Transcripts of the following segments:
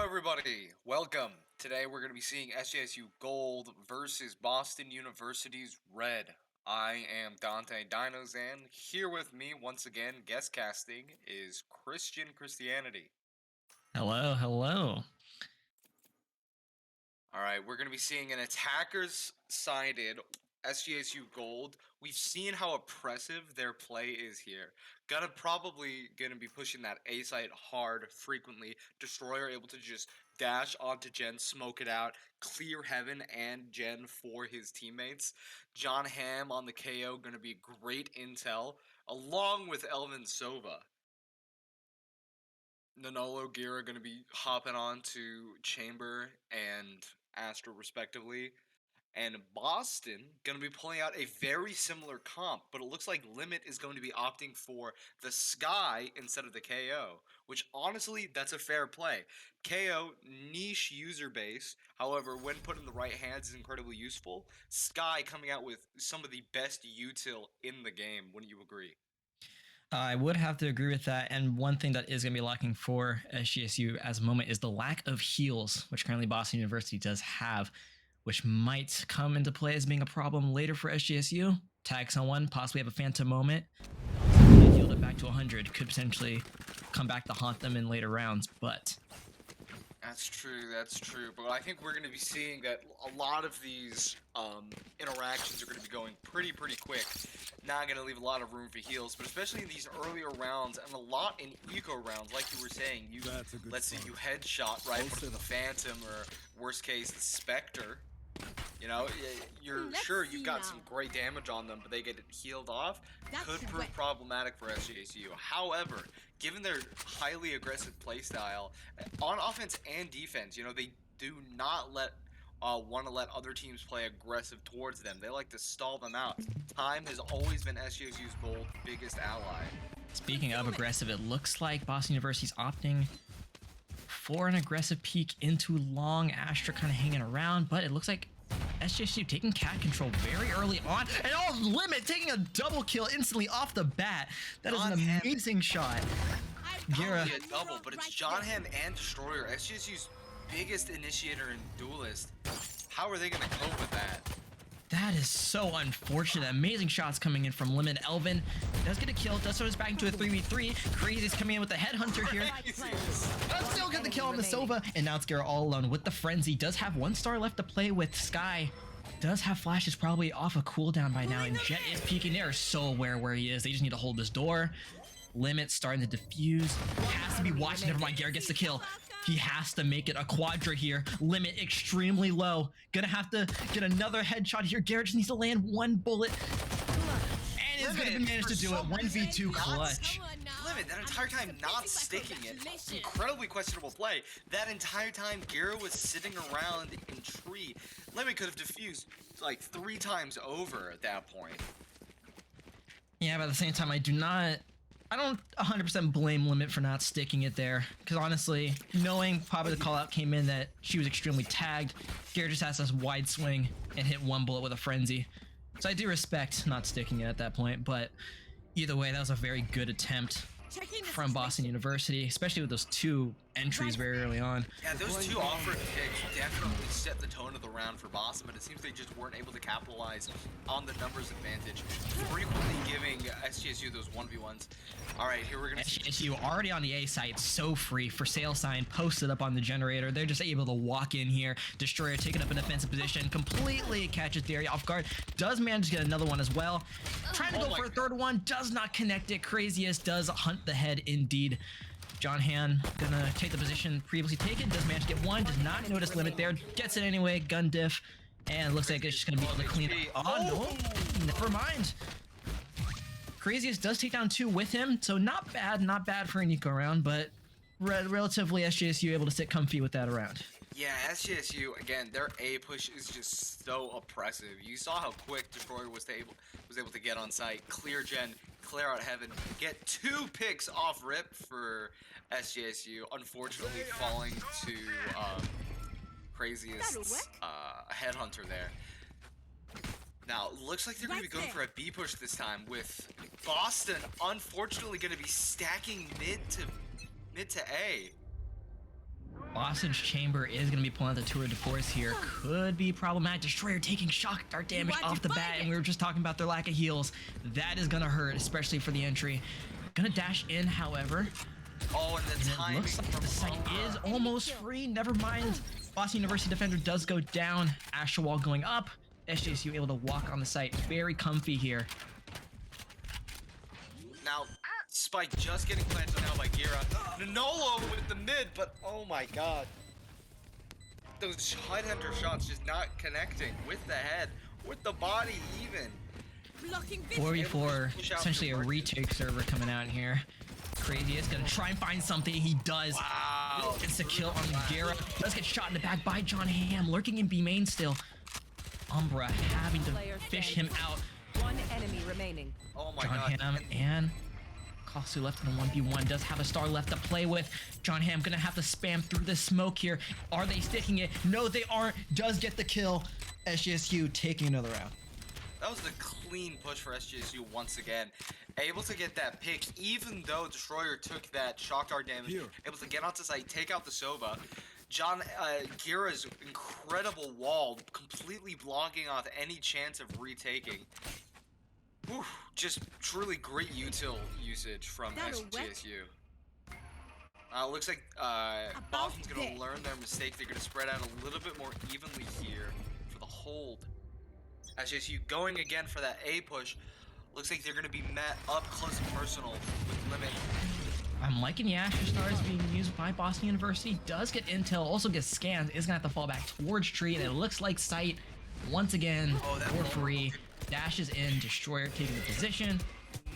Everybody, welcome. Today we're going to be seeing SJSU Gold versus Boston University's Red. I am Dante Dinozan. Here with me, once again, guest casting is Christian Christianity. Hello, hello. Alright, we're going to be seeing an attackers-sided SJSU Gold. We've seen how oppressive their play is here. Probably gonna be pushing that A site hard frequently. Destroyer able to just dash onto Gen, smoke it out, clear Heaven and Gen for his teammates. John Hamm on the KO gonna be great intel, along with ElveN Sova. Nanolo, Gera gonna be hopping on to Chamber and Astra respectively. And Boston going to be pulling out a very similar comp, but it looks like Limit is going to be opting for the Sky instead of the KO, which honestly, that's a fair play. KO, niche user base, however, when put in the right hands is incredibly useful. Sky coming out with some of the best util in the game, wouldn't you agree? I would have to agree with that. And one thing that is going to be lacking for SJSU as a moment is the lack of heals, which currently Boston University does have, which might come into play as being a problem later for SJSU. Tag someone, possibly have a phantom moment, healed it back to 100, could potentially come back to haunt them in later rounds, but... That's true, but I think we're going to be seeing that a lot of these interactions are going to be going pretty quick. Not going to leave a lot of room for heals, but especially in these earlier rounds and a lot in eco rounds, like you were saying, let's say you headshot right into the Phantom or worst case the Spectre. You know, you're sure you've got some great damage on them, but they get healed off. Could prove problematic for SJSU. However, given their highly aggressive playstyle on offense and defense, you know, they do not want to let other teams play aggressive towards them. They like to stall them out. Time has always been SJSU's Gold biggest ally. Speaking of aggressive, it looks like Boston University's opting for an aggressive peek into long. Astra kind of hanging around, but it looks like SJSU taking cat control very early on, and Limit taking a double kill instantly off the bat. That is an amazing shot. Gera. A double, but it's John Ham and Destroyer, SJSU's biggest initiator and duelist. How are they going to cope with that? That is so unfortunate. Amazing shots coming in from Limit. ElveN does get a kill, does throw us back into a 3v3. Kraziest coming in with the headhunter here. Does still get the kill on the Sova, and now it's Gera all alone with the frenzy. Does have 1 star left to play with. Sky does have flashes probably off a cooldown by now, and Jet is peeking. They are so aware where he is. They just need to hold this door. Limit starting to defuse. Has to be watching. Never mind. Gera gets the kill. He has to make it a quadra here. Limit extremely low. Gonna have to get another headshot here. Gera just needs to land 1 bullet. And is gonna manage to do it. 1v2 clutch. Limit that entire time not sticking it. Incredibly questionable play. That entire time Gera was sitting around in tree. Limit could have defused like 3 times over at that point. Yeah, but at the same time, I don't 100% blame Limit for not sticking it there, because honestly, knowing probably the call out came in that she was extremely tagged, Gera just has this wide swing and hit 1 bullet with a frenzy. So I do respect not sticking it at that point, but either way, that was a very good attempt from Boston University, especially with those 2 entries very early on. Yeah, those 2 offered picks definitely set the tone of the round for Boston, but it seems they just weren't able to capitalize on the numbers advantage, frequently giving SJSU those 1v1s. All right, here we're gonna see SJSU already on the A site, so free for sale sign, posted up on the generator. They're just able to walk in here. Destroyer taking up an defensive position, completely catches Dariy off guard. Does manage to get another one as well. Trying to go for a 3rd one, does not connect it. Kraziest does hunt the head indeed. John Han gonna take the position previously taken, does manage to get 1, does not notice Limit there, gets it anyway, gun diff, and it looks like it's just gonna be able to clean up. Oh no, never mind. Kraziest does take down 2 with him, so not bad for an eco round, but relatively SJSU able to sit comfy with that around. Yeah, SJSU, again, their A push is just so oppressive. You saw how quick Destroyer was able to get on site, clear gen, clear out heaven, get 2 picks off rip for SJSU, unfortunately falling to Kraziest's headhunter there. Now, looks like they're going to be going for a B push this time, with Boston unfortunately going to be stacking mid to A. Boston's chamber is going to be pulling out the tour de force here. Could be problematic. Destroyer taking shock dart damage off the bat, and we were just talking about their lack of heals. That is going to hurt, especially for the entry. Gonna dash in, however. Oh, and the timing. It looks like the site is almost free. Never mind. Boston University defender does go down. Astra wall going up. SJSU able to walk on the site. Very comfy here. Now, Spike just getting planted now by Gera. Nanolo with the mid, but oh my god. Those headhunter shots just not connecting with the head, with the body even. 4v4, essentially a retake server coming out here. Kraziest gonna try and find something. He does. Wow. Gets a kill on Gera. Does get shot in the back by John Ham, lurking in B main still. Umbra having to fish him out. 1 enemy remaining. Oh my John god. Ham and calsfu left in the 1v1, does have a star left to play with. John Ham gonna have to spam through the smoke here. Are they sticking it? No, they aren't. Does get the kill. SJSU taking another round. That was a clean push for SJSU once again. Able to get that pick, even though Destroyer took that shock dart damage. Able to get onto site, take out the Sova. Gera's incredible wall completely blocking off any chance of retaking. Whew, just truly great util usage from SJSU. Looks like Boston's going to learn their mistake. They're going to spread out a little bit more evenly here for the hold. SJSU going again for that A push. Looks like they're going to be met up close and personal with Limit. I'm liking the Astra stars being used by Boston University. Does get intel, also gets scans, is going to have to fall back towards tree, and it looks like sight once again for free. Dashes in, Destroyer taking the position.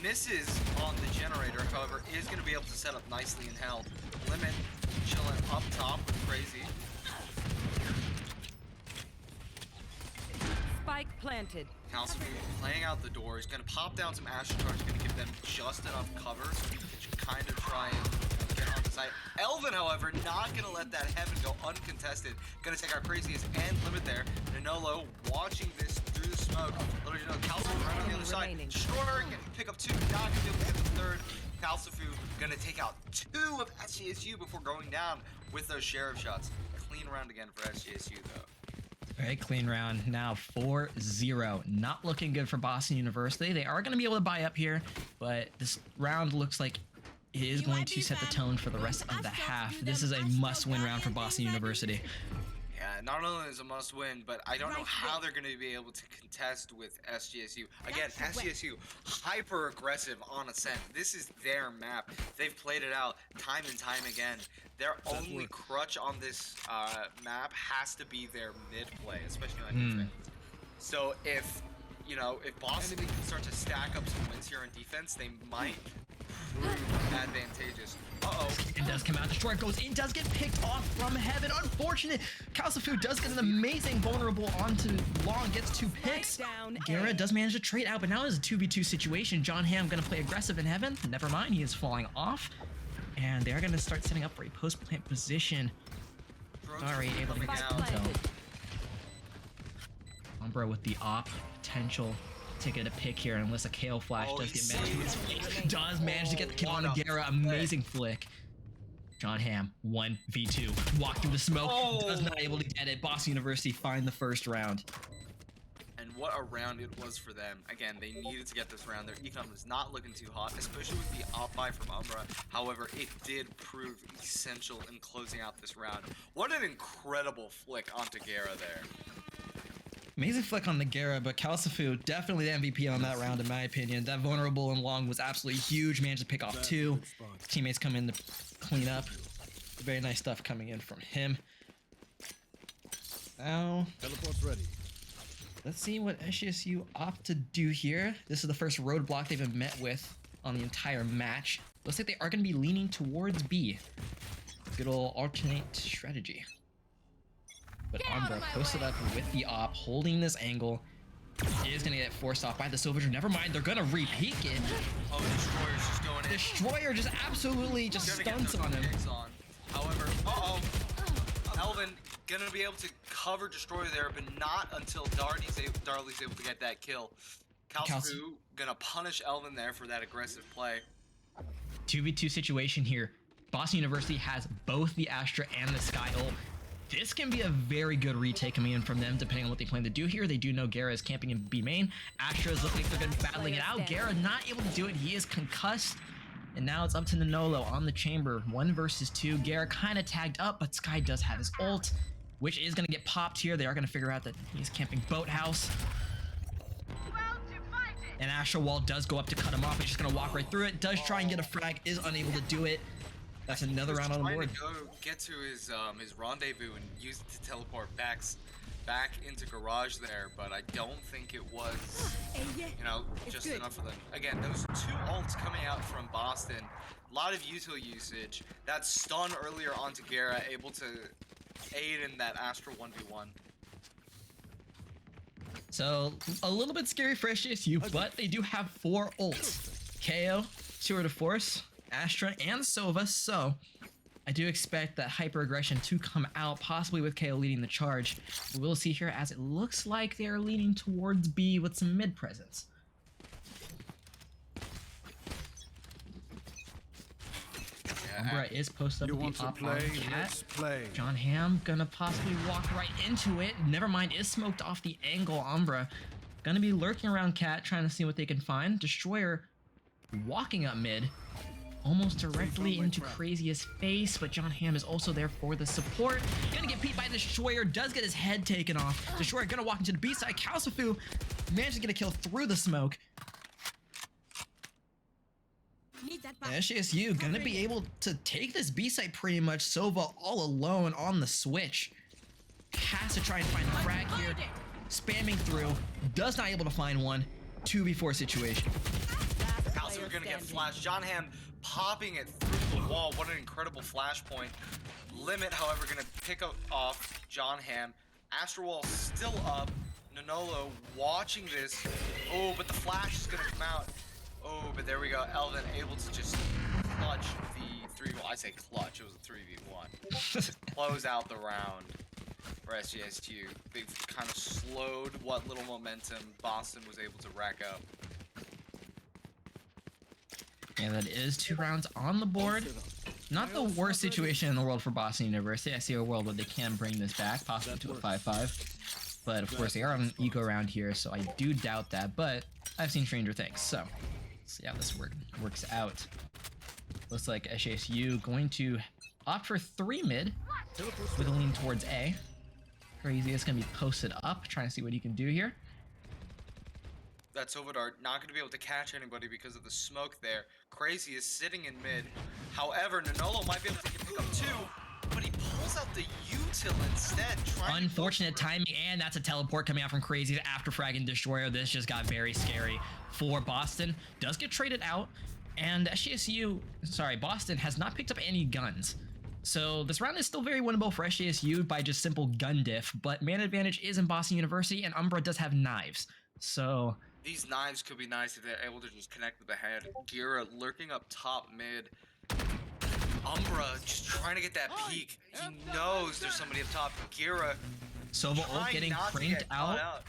Misses on the generator, however, is going to be able to set up nicely in hell. Limit chilling up top with Crazy. Spike planted. calsfu playing out the door. He's going to pop down some Astra charge, going to give them just enough cover to kind of try and get on the site. ElveN, however, not gonna let that heaven go uncontested. Gonna take our craziest and limit there. Nanolo watching this through the smoke. Little you know, calsfu right on the other side. Remaining. Destroyer can pick up 2, not gonna be able to get the third. calsfu gonna take out 2 of SJSU before going down with those sheriff shots. Clean round again for SJSU though. Very clean round. Now 4-0. Not looking good for Boston University. They are going to be able to buy up here, but this round looks like it is going to set the tone for the rest of the half. This is a must-win round for Boston University. Yeah, not only is a must-win, but I don't know how they're going to be able to contest with SJSU. Again, SJSU, hyper-aggressive on Ascent. This is their map. They've played it out time and time again. Their only crutch on this map has to be their mid-play, especially on defense. So if, you know, if Boston can start to stack up some wins here on defense, they might prove advantageous. Uh-oh. It does come out. Destroyer goes in, does get picked off from heaven. Unfortunate. calsfu does get an amazing vulnerable onto Long, gets 2 picks. Gera does manage to trade out, but now it's a 2v2 situation. John Hamm gonna play aggressive in heaven. Never mind, he is falling off. And they're gonna start setting up for a post-plant position. Dariy able to get intel. Umbra with the op potential to get a pick here, unless a KO flash does get managed. Does manage to get the kill on the Gera. Amazing flick. John Hamm 1v2. Walk through the smoke. Does not able to get it. Boston University find the first round. And what a round it was for them. Again, they needed to get this round. Their econ was not looking too hot, especially with the op buy from Umbra. However, it did prove essential in closing out this round. What an incredible flick onto Gera there. Amazing flick on the Gera, but calsfu definitely the MVP on that round in my opinion. That vulnerable and Long was absolutely huge. Managed to pick off 2. Teammates come in to clean up. Very nice stuff coming in from him. Now, Teleport's ready. let's see what SJSU opt to do here. This is the first roadblock they've been met with on the entire match. Looks like they are going to be leaning towards B. Good old alternate strategy. But Umbra posted up with the op, holding this angle. He is going to get forced off by the Silver. Never mind, they're going to re-peek it. Oh, Destroyer's just going in. Destroyer just absolutely just stunts on him. However, ElveN gonna be able to cover Destroyer there, but not until Darley's able to get that kill. calsfu gonna punish ElveN there for that aggressive play. 2v2 situation here. Boston University has both the Astra and the Sky ult. This can be a very good retake coming in from them, depending on what they plan to do here. They do know Gera is camping in B main. Astra is looking like they're going to be battling it out. Gera not able to do it. He is concussed. And now it's up to Nanolo on the chamber. 1 versus 2. Gera kind of tagged up, but Sky does have his ult, which is going to get popped here. They are going to figure out that he's camping Boathouse. And Astra Wall does go up to cut him off. He's just going to walk right through it. Does try and get a frag. Is unable to do it. That's another round on the board. Trying to go get to his rendezvous and use it to teleport back into garage there, but I don't think it was, you know, just enough for them. Again, those 2 ults coming out from Boston, a lot of util usage. That stun earlier onto Gera, able to aid in that Astra 1v1. So a little bit scary for SJSU, but they do have 4 ults. KO, Tour de Force, Astra, and Sova, so I do expect that hyper aggression to come out, possibly with KO leading the charge. We'll see here as it looks like they are leaning towards B with some mid presence. Umbra is posted up with the op on Cat. John Hamm gonna possibly walk right into it. Never mind, is smoked off the angle. Umbra gonna be lurking around Cat, trying to see what they can find. Destroyer walking up mid, almost directly into Kraziest's face, but John Hamm is also there for the support. Gonna get beat by Destroyer, does get his head taken off. Destroyer gonna walk into the B side. calsfu managed to get a kill through the smoke. SJSU gonna be able to take this B site pretty much. Sova all alone on the switch. Has to try and find a frag here. Spamming through. Does not able to find one. 2v4 situation. calsfu are gonna get flashed. John Hamm popping it through the wall. What an incredible flashpoint. Limit, however, gonna pick up off John Hamm. Astra Wall still up. Nanolo watching this. Oh, but the flash is gonna come out. Oh, but there we go. ElveN able to just clutch the 3-goal. I say clutch, it was a 3v1. Close out the round for SJSU. They've kind of slowed what little momentum Boston was able to rack up. Yeah, that is 2 rounds on the board. Not the worst situation in the world for Boston University. I see a world where they can bring this back, possibly to a 5-5. But of course, they are on an eco round here, so I do doubt that. But I've seen stranger things, so let's see how this works out. Looks like SJSU going to opt for 3 mid with a lean towards A. Kraziest gonna be posted up, trying to see what he can do here. That Sovadar not going to be able to catch anybody because of the smoke there. Kraziest sitting in mid. However, Nanolo might be able to pick up 2, but he pulls out the util instead. Unfortunate timing, and that's a teleport coming out from Kraziest after fragging Destroyer. This just got very scary for Boston. Does get traded out, and Boston has not picked up any guns. So this round is still very winnable for SJSU by just simple gun diff, but man advantage is in Boston University, and Umbra does have knives. So these knives could be nice if they're able to just connect with the head. Gera lurking up top mid. Umbra just trying to get that peek. He knows there's somebody up top. Gera Sova ult getting cranked out.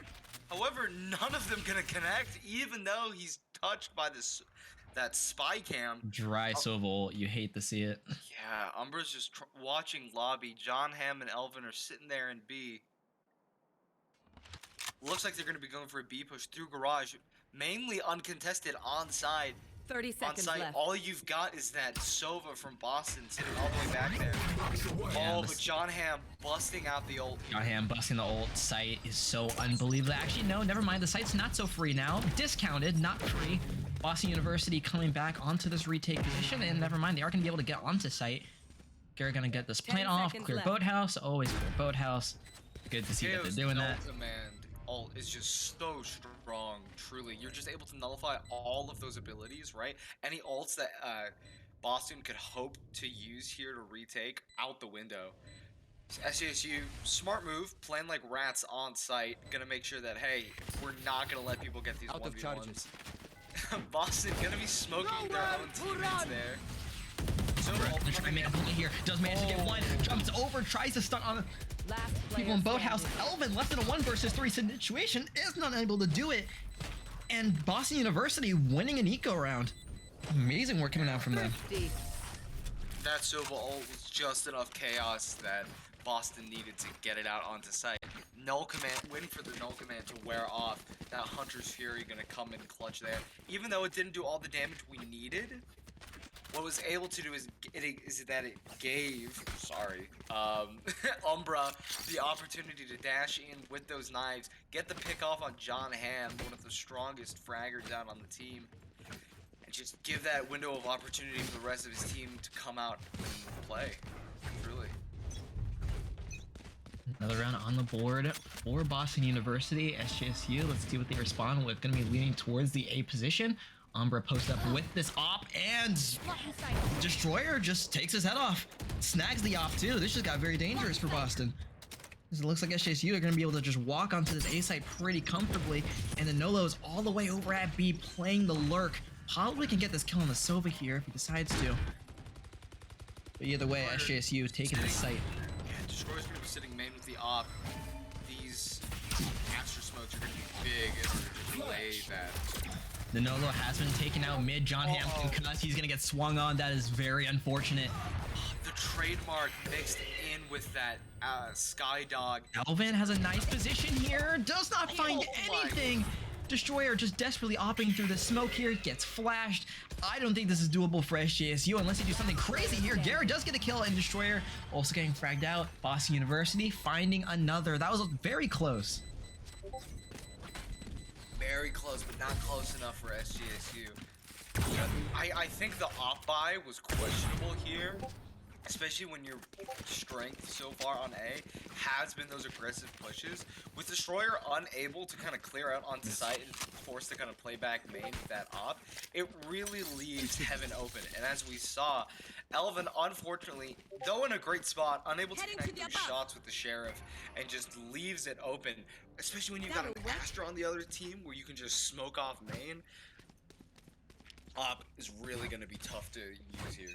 However, none of them gonna connect, even though he's touched by that spy cam. Dry Sova ult, you hate to see it. Yeah, Umbra's just watching lobby. John Hamm and ElveN are sitting there in B. Looks like they're going to be going for a B push through garage, mainly uncontested on side. 30 seconds left. All you've got is that Sova from Boston sitting all the way back there. Yeah, but John Hamm busting out the ult. John Hamm busting the ult. Site is so unbelievable. Actually, no, never mind. The site's not so free now. Discounted, not free. Boston University coming back onto this retake position, and never mind, they are going to be able to get onto site. Gera going to get this plant off. Clear boathouse. Always clear boathouse. Good to see that they're doing that. Ult is just so strong, truly. You're just able to nullify all of those abilities, right? Any ults that Boston could hope to use here to retake out the window. SJSU, smart move, playing like rats on site, gonna make sure that, hey, we're not gonna let people get these 1v1s. Boston gonna be smoking their own teammates there. So they're trying to make a play here. Does manage to get one. Jumps over, tries to stun on people in boathouse. ElveN left in a 1 versus 3 situation is not able to do it. And Boston University winning an eco round. Amazing work coming out from them. That Sova ult was just enough chaos that Boston needed to get it out onto site. Null command, waiting for the null command to wear off. That Hunter's Fury gonna come in clutch there. Even though it didn't do all the damage we needed, what it was able to do is that it gave, Umbra the opportunity to dash in with those knives, get the pick off on John Hamm, one of the strongest fraggers out on the team, and just give that window of opportunity for the rest of his team to come out and play, truly. Another round on the board for Boston University. SJSU, let's see what they respond with. Going to be leaning towards the A position. Umbra posts up with this op, and Destroyer just takes his head off. Snags the op too. This just got very dangerous for Boston. It looks like SJSU are going to be able to just walk onto this A site pretty comfortably, and the Nanolo's all the way over at B playing the lurk. Probably can get this kill on the Sova here if he decides to. But either way, SJSU taking the site. Yeah, Destroyer's going to be sitting main with the op. These Astro Smokes are going to be big in order to delay that. Nanolo has been taken out mid. John Hamm concussed. He's gonna get swung on. That is very unfortunate. The trademark mixed in with that Sky Dog. ElveN has a nice position here. Does not find anything. Destroyer just desperately opting through the smoke here. Gets flashed. I don't think this is doable for SJSU unless you do something crazy here. Gera does get a kill, and Destroyer also getting fragged out. Boston University finding another. That was very close. Very close, but not close enough for SJSU. I think the op buy was questionable here, especially when your strength so far on A has been those aggressive pushes. With Destroyer unable to kind of clear out onto site and forced to kind of play back main with that op, it really leaves heaven open. And as we saw, ElveN, unfortunately, though in a great spot, unable to connect those shots with the Sheriff and just leaves it open. Especially when you've got an Astra on the other team where you can just smoke off main. Op is really going to be tough to use here.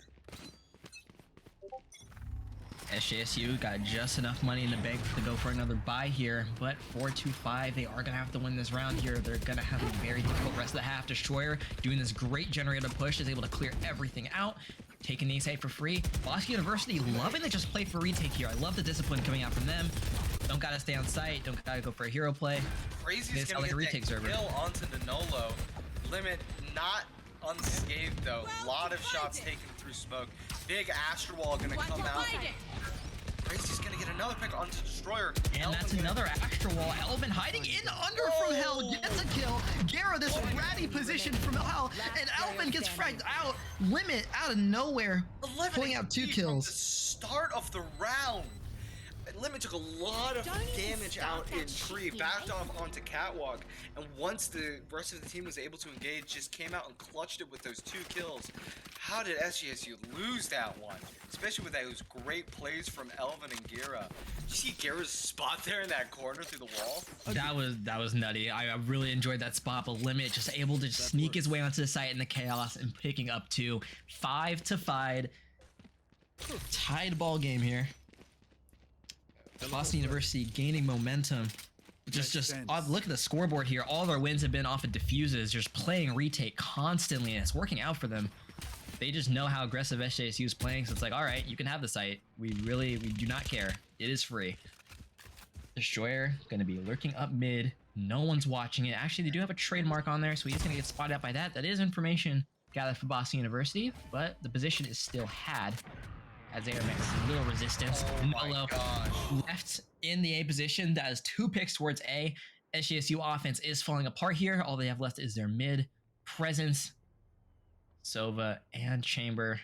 SJSU got just enough money in the bank to go for another buy here, but 4-2-5, they are going to have to win this round here. They're going to have a very difficult rest of the half. Destroyer doing this great generator push is able to clear everything out, taking the site for free. Boston University loving to just play for retake here. I love the discipline coming out from them. Don't gotta stay on site, don't gotta go for a hero play. Crazy's gonna like a retake get server. that kill onto Nanolo. Limit not unscathed though. A lot of shots taken through smoke. Big Astro Wall gonna come out. Crazy's gonna get another pick onto Destroyer. And that's another Astro Wall. ElveN hiding in under from hell gets a kill. Gera, this ratty position from hell, and ElveN gets fragged out. Limit out of nowhere, pulling out 2 From the kills. start of the round. Limit took a lot of damage out in tree, backed off onto catwalk, and once the rest of the team was able to engage, just came out and clutched it with those 2 kills. How did SJSU lose that one? Especially with those great plays from ElveN and Gera. Did you see Gera's spot there in that corner through the wall? That was nutty. I really enjoyed that spot, but Limit just able to sneak his way onto the site in the chaos and picking up 2. 5-5. Tied ball game here. Boston University gaining momentum. Look at the scoreboard here. All of our wins have been off of defuses, just playing retake constantly, and it's working out for them. They just know how aggressive SJSU is playing, so it's like, all right, you can have the site. We do not care. It is free. Destroyer gonna be lurking up mid. No one's watching it. Actually, they do have a trademark on there, so he's gonna get spotted out by that. That is information gathered for Boston University, but the position is still had. As they are making little resistance. Nanolo left in the A position. That is 2 picks towards A. SJSU offense is falling apart here. All they have left is their mid presence. Sova and Chamber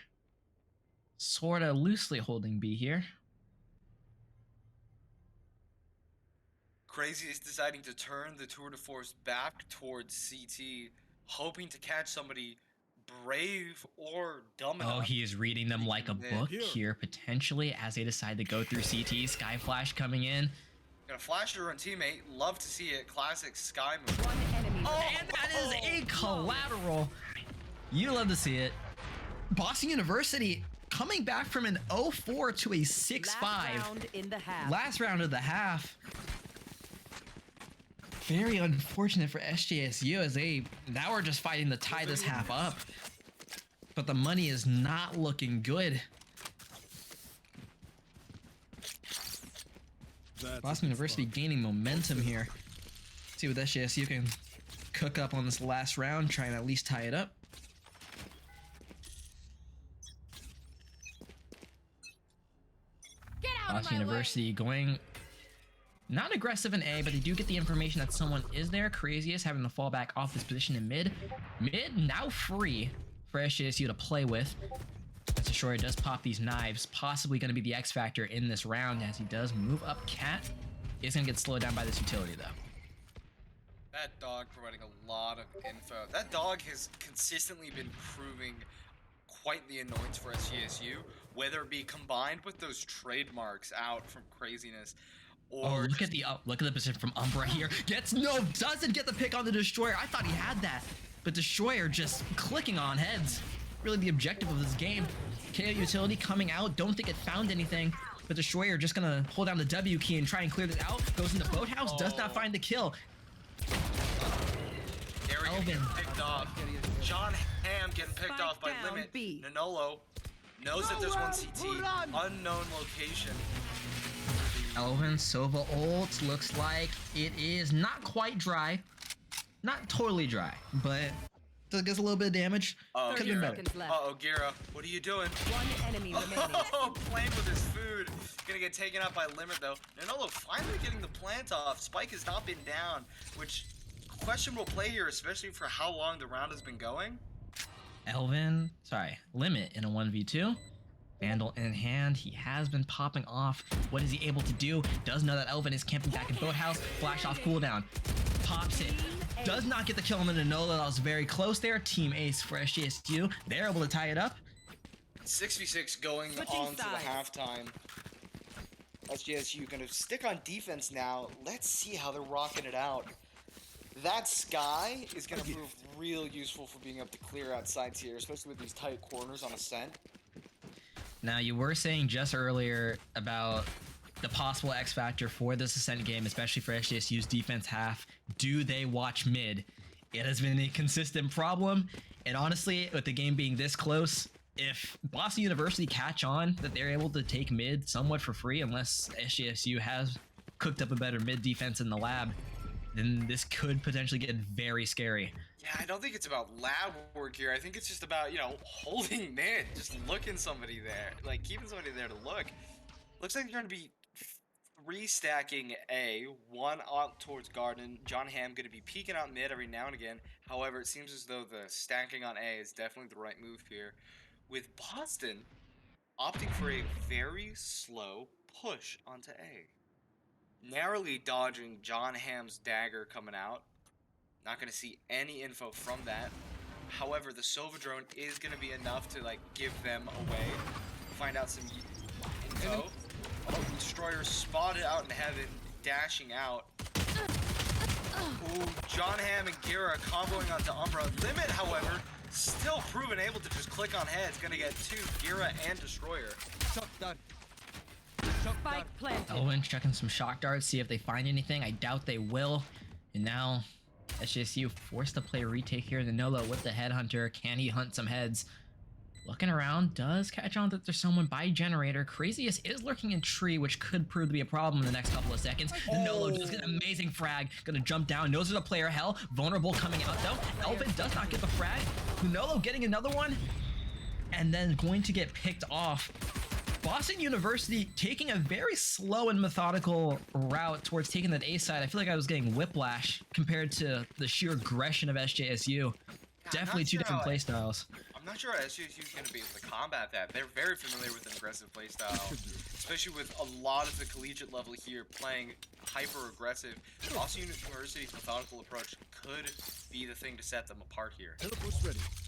sort of loosely holding B here. Crazy is deciding to turn the tour de force back towards CT, hoping to catch somebody brave or dumb enough. Oh, he is reading them like a book here, potentially, as they decide to go through CT. Sky Flash coming in. Gonna flash to her teammate. Love to see it. Classic Sky move. One enemy And that is a collateral. You love to see it. Boston University coming back from an 0-4 to a 6-5. Last round in the half. Last round of the half. Very unfortunate for SJSU as they now are just fighting to tie this half up. But the money is not looking good. Boston University gaining momentum here. See what SJSU can cook up on this last round, try and at least tie it up. Boston University going not aggressive in A, but they do get the information that someone is there. Craziest having to fall back off this position in mid. Mid now free for SJSU to play with. As Destroyer does pop these knives, possibly going to be the X factor in this round as he does move up Cat. Is going to get slowed down by this utility though. That dog providing a lot of info. That dog has consistently been proving quite the annoyance for SJSU, whether it be combined with those trademarks out from Craziness. Or look at the position from Umbra here. Doesn't get the pick on the Destroyer. I thought he had that, but Destroyer just clicking on heads. Really the objective of this game. KO utility coming out. Don't think it found anything, but Destroyer just gonna hold down the W key and try and clear this out. Goes into Boathouse. Does not find the kill. Dariy getting picked off. John Ham getting picked off by Limit. B. Nanolo knows that there's one CT. Unknown location. ElveN Sova ult looks like it is not quite dry. Not totally dry, but does get a little bit of damage. Could be better. Uh-oh, Gera. What are you doing? One enemy remaining. Oh, playing with his food. Gonna get taken out by Limit, though. Nanolo finally getting the plant off. Spike has not been down, which questionable play here, especially for how long the round has been going. Limit in a 1v2. Vandal in hand, he has been popping off. What is he able to do? Does know that ElveN is camping back in Boathouse. Flash off cooldown. Pops it. Does not get the kill on the Nanolo. That was very close there. Team ace for SJSU. They're able to tie it up. 6v6 going on to the halftime. SJSU gonna stick on defense now. Let's see how they're rocking it out. That Sky is gonna prove real useful for being able to clear out sides here, especially with these tight corners on Ascent. Now, you were saying just earlier about the possible X factor for this Ascent game, especially for SJSU's defense half. Do they watch mid? It has been a consistent problem, and honestly, with the game being this close, if Boston University catch on that they're able to take mid somewhat for free, unless SJSU has cooked up a better mid defense in the lab, then this could potentially get very scary. Yeah, I don't think it's about lab work here. I think it's just about, you know, holding mid, just looking somebody there, like keeping somebody there to look. Looks like they're going to be restacking A, one out towards Garden. John Hamm going to be peeking out mid every now and again. However, it seems as though the stacking on A is definitely the right move here, with Boston opting for a very slow push onto A. Narrowly dodging John Hamm's dagger coming out. Not going to see any info from that. However, the Sova drone is going to be enough to like give them away. Find out some info. Oh, Destroyer spotted out in heaven, dashing out. Ooh, John Hamm and Gera comboing onto Umbra. Limit, however, still proven able to just click on heads. Going to get two, Gera and Destroyer. Spike planted. ElveN checking some shock darts, see if they find anything. I doubt they will. And now SJSU forced to play a retake here. Nanolo with the headhunter. Can he hunt some heads? Looking around, does catch on that there's someone by generator. Kraziest is lurking in tree, which could prove to be a problem in the next couple of seconds. Nanolo does get an amazing frag. Gonna jump down, knows there's a player hell. Vulnerable coming out though. ElveN does not get the frag. Nanolo getting another one. And then going to get picked off. Boston University taking a very slow and methodical route towards taking that A side. I feel like I was getting whiplash compared to the sheer aggression of SJSU. Definitely two different playstyles. I'm not sure SJSU is going to be able to combat that. They're very familiar with an aggressive playstyle, especially with a lot of the collegiate level here playing hyper-aggressive. Boston University's methodical approach could be the thing to set them apart here.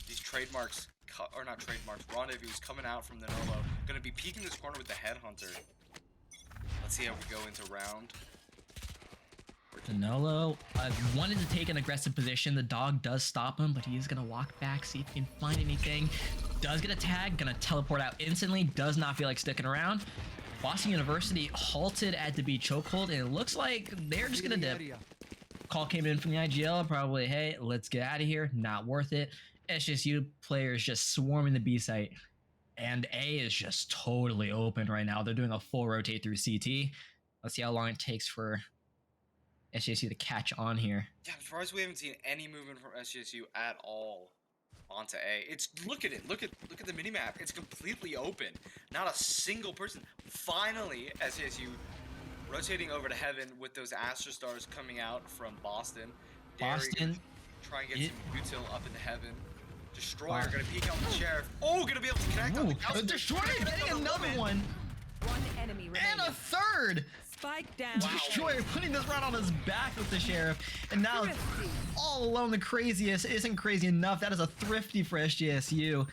These trademarks, or not trademarks, rendezvous coming out from the Nanolo. Going to be peeking this corner with the headhunter. Let's see how we go into round. Nanolo wanted to take an aggressive position. The dog does stop him, but he is going to walk back, see if he can find anything. Does get a tag, going to teleport out instantly. Does not feel like sticking around. Boston University halted at the B chokehold, and it looks like they're just going to dip. Call came in from the IGL, probably, hey, let's get out of here. Not worth it. SJSU players just swarming the B site. And A is just totally open right now. They're doing a full rotate through CT. Let's see how long it takes for SJSU to catch on here. Yeah, I'm surprised we haven't seen any movement from SJSU at all onto A. It's look at it. Look at the minimap. It's completely open. Not a single person. Finally, SJSU rotating over to heaven with those Astra stars coming out from Boston. Boston try and get some util up into heaven. Destroyer gonna peek out the sheriff. Oh, gonna be able to connect on the calsfu. Destroyer getting another one. One enemy remaining. And a third. Spike down. Wow. Destroyer putting this right on his back with the sheriff. And now all alone the craziest isn't crazy enough. That is a thrifty for SJSU.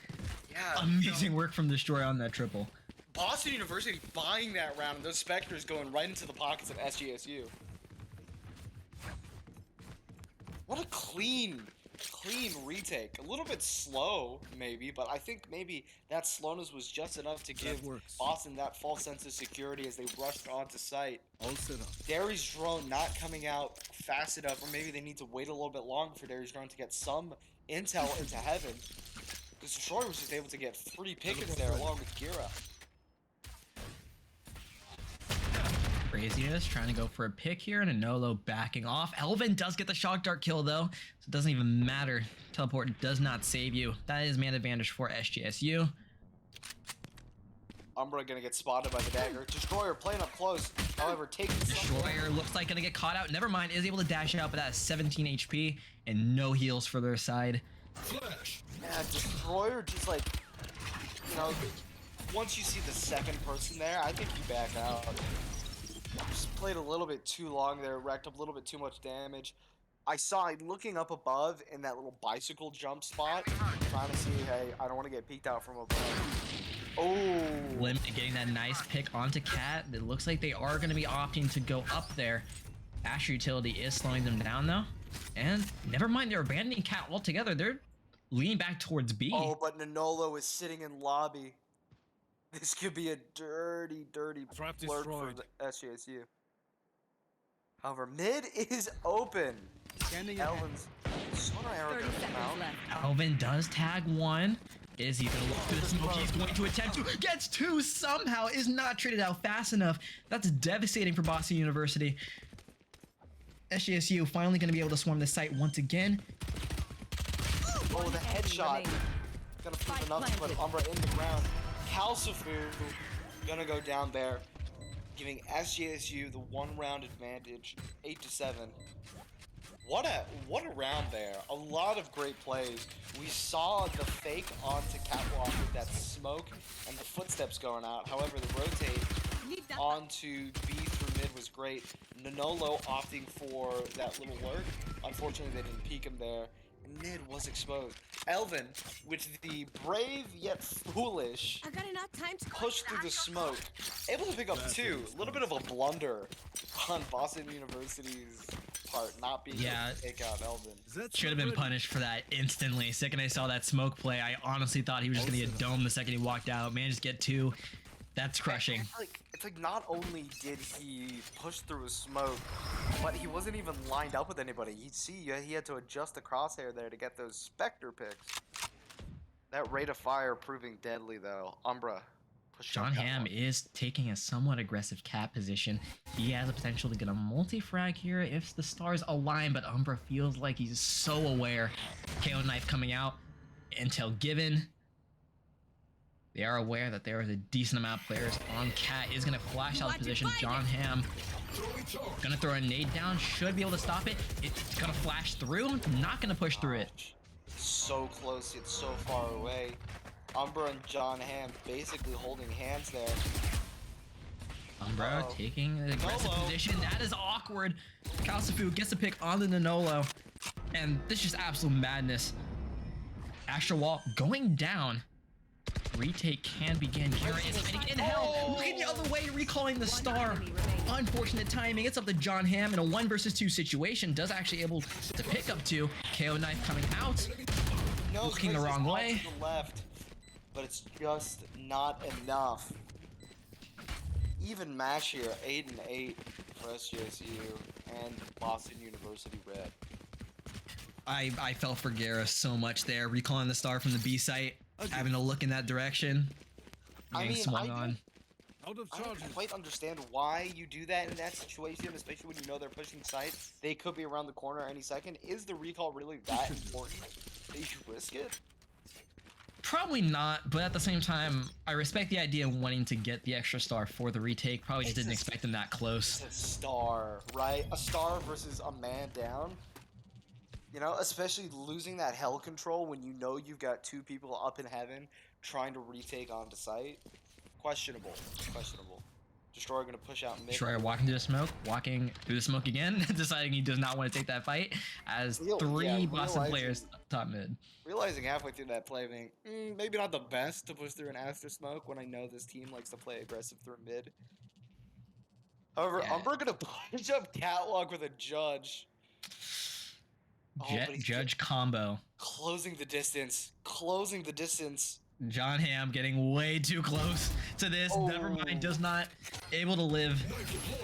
Yeah. Amazing work from Destroyer on that triple. Boston University buying that round, and those Spectres going right into the pockets of SJSU. What a clean retake. A little bit slow, maybe, but I think maybe that slowness was just enough to give Boston that false sense of security as they rushed onto site. Dariy's drone not coming out fast enough, or maybe they need to wait a little bit longer for Dariy's drone to get some intel into heaven. Because Destroyer was just able to get free pickets there along with Gera. Kraziest trying to go for a pick here, and Nanolo backing off. ElveN does get the shock dart kill though, so it doesn't even matter. Teleport does not save you. That is man advantage for SJSU. Umbra gonna get spotted by the dagger. Destroyer playing up close, however taking Destroyer looks like gonna get caught out. Never mind, is able to dash out, but that has 17 HP and no heals for their side. Yeah, Destroyer just like, you know, once you see the second person there, I think you back out. Just played a little bit too long there, racked up a little bit too much damage. I saw looking up above in that little bicycle jump spot, trying to see, hey, I don't want to get peeked out from above. Oh. Limit getting that nice pick onto Cat. It looks like they are going to be opting to go up there. Asher Utility is slowing them down though. And never mind, they're abandoning Cat altogether. They're leaning back towards B. Oh, but Nanolo is sitting in lobby. This could be a dirty, dirty Trap flirt for destroyed. the SJSU. However, mid is open. Scanning ahead. ElveN's sonar arrow 30 gonna come seconds out. left. ElveN does tag one. Is he going to look through the smoke? He's going to attempt to. Gets two somehow. Is not traded out fast enough. That's devastating for Boston University. SJSU finally going to be able to swarm the site once again. Oh, the One enemy headshot. remaining. Gonna prove Spike enough to put planted. Umbra in the ground. Calsfu gonna go down there, giving SJSU the 1-round advantage, 8-7. What a round there. A lot of great plays. We saw the fake onto Catwalk with that smoke and the footsteps going out. However, the rotate onto B through mid was great. Nanolo opting for that little lurk. Unfortunately, they didn't peek him there. And mid was exposed. ElveN, with the brave yet foolish I've got enough time to push through the smoke, able to pick up two. A little bit of a blunder on Boston University's part, not being able to take out ElveN. Should have been punished for that instantly. Second I saw that smoke play, I honestly thought he was just going to get domed the second he walked out. Man, just get two. That's crushing. It's like not only did he push through a smoke, but he wasn't even lined up with anybody. You see, he had to adjust the crosshair there to get those Spectre picks. That rate of fire proving deadly though. Umbra. John Hamm is taking a somewhat aggressive cap position. He has the potential to get a multi-frag here if the stars align, but Umbra feels like he's so aware. KO knife coming out. Intel given. They are aware that there is a decent amount of players on Cat. Is going to flash out of position. John Hamm going to throw a nade down. Should be able to stop it. It's going to flash through. Not going to push through it. So close yet so far away. Umbra and John Hamm basically holding hands there. Umbra taking an aggressive Nanolo. position. That is awkward. calsfu gets a pick on the Nanolo. And this is just absolute madness. Astro Wall going down. Retake can begin. Gera is hiding in hell. Looking the other way, recalling the star. enemy remaining. Unfortunate timing. It's up to John Hamm in a 1 versus 2 situation. Does actually able to pick up two. KO knife coming out. Looking the wrong way. To the left, but it's just not enough. Even match here, 8-8 for SJSU and Boston University Red. I felt for Gera so much there. Recalling the star from the B site. Having to look in that direction. Getting swung on. Out of I don't charges. quite understand why you do that in that situation, especially when you know they're pushing sites. They could be around the corner any second. Is the recall really that important that you should risk it? Probably not, but at the same time, I respect the idea of wanting to get the extra star for the retake. Probably just didn't expect them that close. It's a star, right? A star versus a man down. You know, especially losing that hell control when you know you've got two people up in heaven trying to retake onto site. Questionable. Questionable. Destroyer gonna push out mid. Destroyer walking through the smoke, walking through the smoke again, deciding he does not want to take that fight as three Boston players top mid. Realizing halfway through that play, being maybe not the best to push through an Astro smoke when I know this team likes to play aggressive through mid. However, Yeah. Umbra gonna push up Catwalk with a judge. But he's Judge combo. closing the distance. Closing the distance. John Hamm getting way too close to this. Never mind, does not able to live.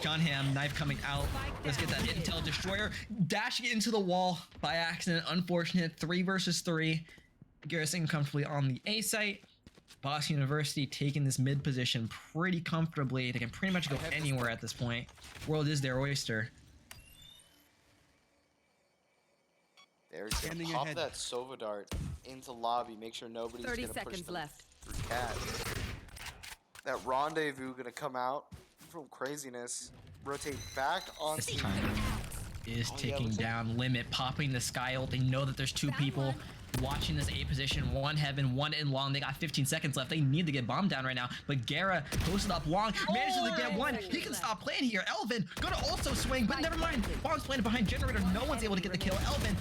John Hamm, knife coming out. Let's get that intel. Destroyer dashing into the wall by accident. Unfortunate. 3 versus 3. Garrison comfortably on the A site. Boston University taking this mid position pretty comfortably. They can pretty much go anywhere at this point. World is their oyster. There's gonna Standing pop ahead. that Sova dart into lobby. Make sure nobody's 30 gonna push seconds them left. through cat. That rendezvous gonna come out from craziness. Rotate back onto. This time is Oh, yeah, taking looks like- down Limit, popping the sky ult. They know that there's two people watching this A position. One heaven, one in long. They got 15 seconds left. They need to get bombed down right now. But Gera posted up long, manages to get one. He can stop playing here. ElveN gonna also swing, but never mind. Bomb's planted behind generator. No one's able to get the kill. ElveN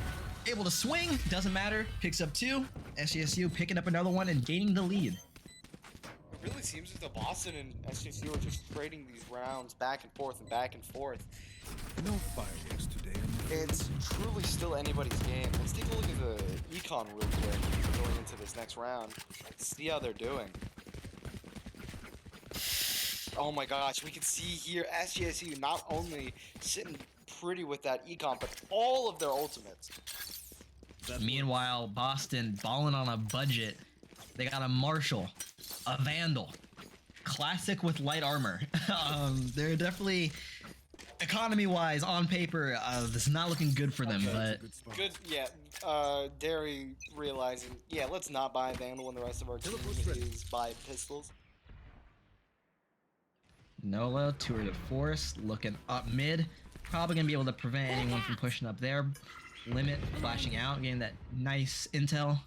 able to swing, doesn't matter. Picks up 2. SJSU picking up another one and gaining the lead. It really seems as though Boston and SJC are just trading these rounds back and forth and back and forth. No fireworks today. It's truly still anybody's game. Let's take a look at the econ real quick going into this next round. See how they're doing. Oh my gosh, we can see here SJSU not only sitting pretty with that econ, but all of their ultimates. Meanwhile, Boston balling on a budget. They got a Marshall, a Vandal, classic with light armor. They're definitely, economy-wise, on paper, this is not looking good for them, but Good spot. Good, yeah. Dariy realizing, yeah, let's not buy a Vandal when the rest of our team Teleport's ready. is buy pistols. Nolo, tour de force, looking up mid. Probably gonna be able to prevent anyone from pushing up there. Limit flashing out, getting that nice intel.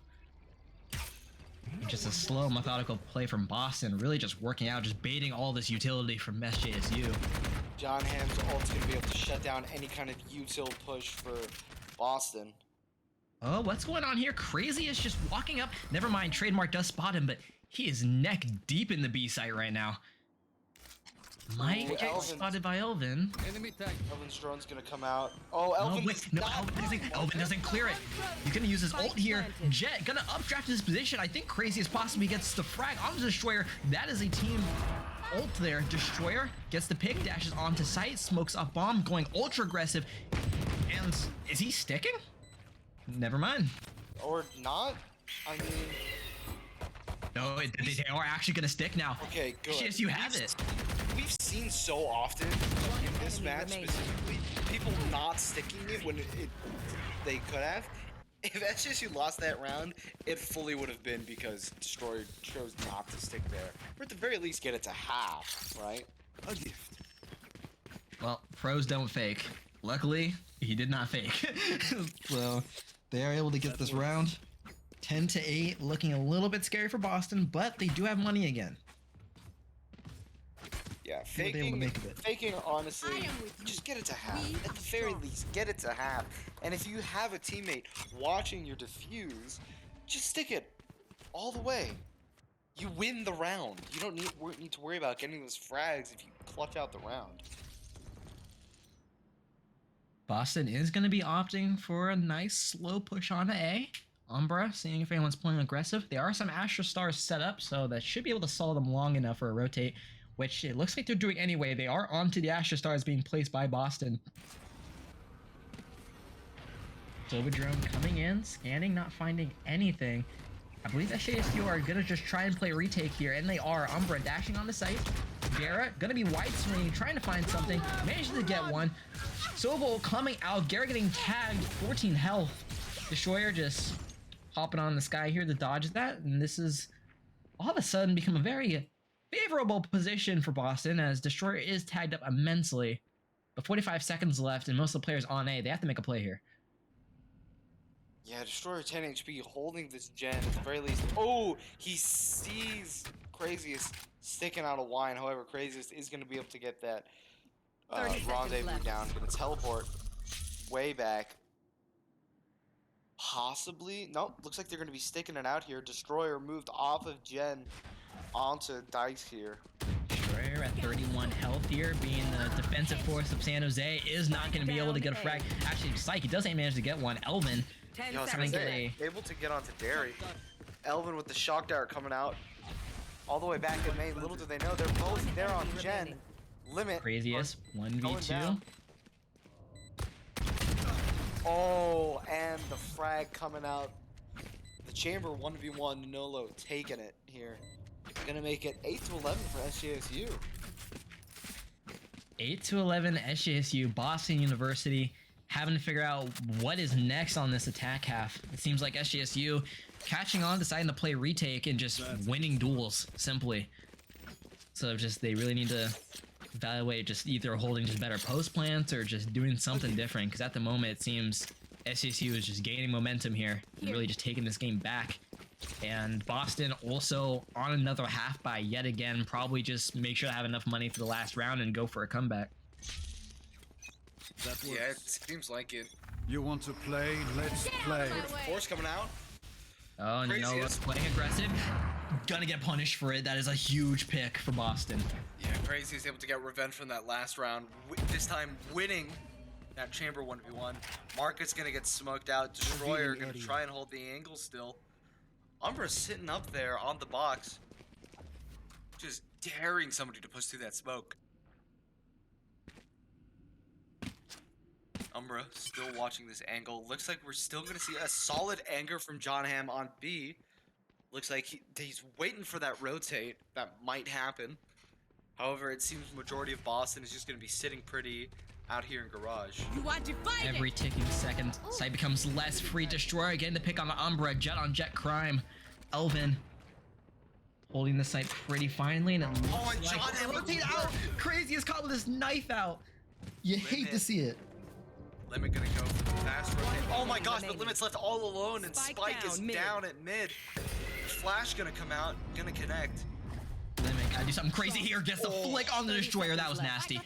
Just a slow, methodical play from Boston, really just working out, just baiting all this utility from SJSU. John Ham's ult's gonna be able to shut down any kind of util push for Boston. Oh, what's going on here? Crazy is just walking up. Never mind, Trademark does spot him, but he is neck deep in the B site right now. Might Ooh, get ElveN. spotted by ElveN. Enemy tag. ElveN's drone's gonna come out. Oh, Oh, ElveN wait, is no, not ElveN doesn't clear it. He's gonna use his ult here. Jet gonna updraft his position. I think Craziest possibly gets the frag on the Destroyer. That is a team ult there. Destroyer gets the pick, dashes onto site, smokes up bomb, going ultra aggressive. And is he sticking? Never mind. or not. I mean, No, they are actually gonna stick now. okay, good. Yes, you have it. We've seen so often in this enemy match remaining. specifically people not sticking it when they could have. If SJSU lost that round, it fully would have been because Destroyer chose not to stick there. Or at the very least get it to half, right? A gift. Well, pros don't fake. Luckily, he did not fake. So they are able to get this round 10-8, looking a little bit scary for Boston, but they do have money again. Yeah, They were able to faking, make a bit. faking honestly, I am with you. just get it to half. We At the are very strong. least, get it to half. And if you have a teammate watching your defuse, just stick it all the way. You win the round. You don't need to worry about getting those frags if you clutch out the round. Boston is going to be opting for a nice slow push on A. Umbra, seeing if anyone's playing aggressive. There are some Astra Stars set up, so that should be able to stall them long enough for a rotate, which it looks like they're doing anyway. They are onto the Astra Stars being placed by Boston. Silver drone coming in, scanning, not finding anything. I believe SJSU are gonna just try and play retake here, and they are. Umbra dashing on the site. Gera gonna be wide swinging, trying to find something. Managed to get one. Sobol coming out. Gera getting tagged. 14 health. Destroyer just hopping on the sky here to dodge that, and this is all of a sudden become a very favorable position for Boston as Destroyer is tagged up immensely. But 45 seconds left, and most of the players on A. They have to make a play here. Yeah, Destroyer 10 HP holding this gen at the very least. Oh, he sees Craziest sticking out a wine. However, Craziest is going to be able to get that 30 seconds rendezvous left. down. Going to teleport way back. Possibly. Nope, looks like they're going to be sticking it out here. Destroyer moved off of gen onto Dice here. Destroyer at 31 health here, being the defensive force of San Jose, is not going to be able to get a frag. Actually, Psyche does manage to get one. ElveN 10 Yo, I was trying gonna to seconds. get say, able to get onto Dariy. ElveN with the shock dart coming out all the way back at main. Little do they know they're both there on gen. Limit. Craziest Going 1v2. down. Oh, and the frag coming out. The chamber 1v1 Nanolo taking it here. Gonna make it 8-11 for SJSU. 8-11 SJSU, Boston University having to figure out what is next on this attack half. It seems like SJSU catching on, deciding to play retake and just winning duels simply. So just they really need to evaluate just either holding just better post plants or just doing something different, because at the moment it seems SJSU is just gaining momentum here and really just taking this game back. And Boston also on another half by yet again, probably just make sure to have enough money for the last round and go for a comeback. That works. Yeah, it seems like it. You want to play? Let's play. Force coming out. Oh, no, Craziest. playing aggressive. Gonna get punished for it. That is a huge pick for Boston. Yeah, Crazy is able to get revenge from that last round. This time winning that chamber 1v1. Market's gonna get smoked out. Destroyer gonna try and hold the angle still. Umbra's sitting up there on the box, just daring somebody to push through that smoke. Umbra still watching this angle. Looks like we're still going to see a solid anger from John Hamm on B. Looks like he's waiting for that rotate. That might happen. However, it seems majority of Boston is just going to be sitting pretty out here in garage. You want to fight Every ticking second, sight becomes less free. Destroyer getting the pick on the Umbra. Jet on Jet Crime. ElveN holding the site pretty finely, and it looks Oh, and like John Hamm rotate out. Kraziest caught with his knife out. You hate to see it. Limit gonna go for the fast rotate. Oh my enemy gosh, but remaining. Limit's left all alone, and Spike Spike is down mid. down at mid. Flash gonna come out, gonna connect. Limit gotta do something crazy here. Gets the flick on the Destroyer. That was nasty.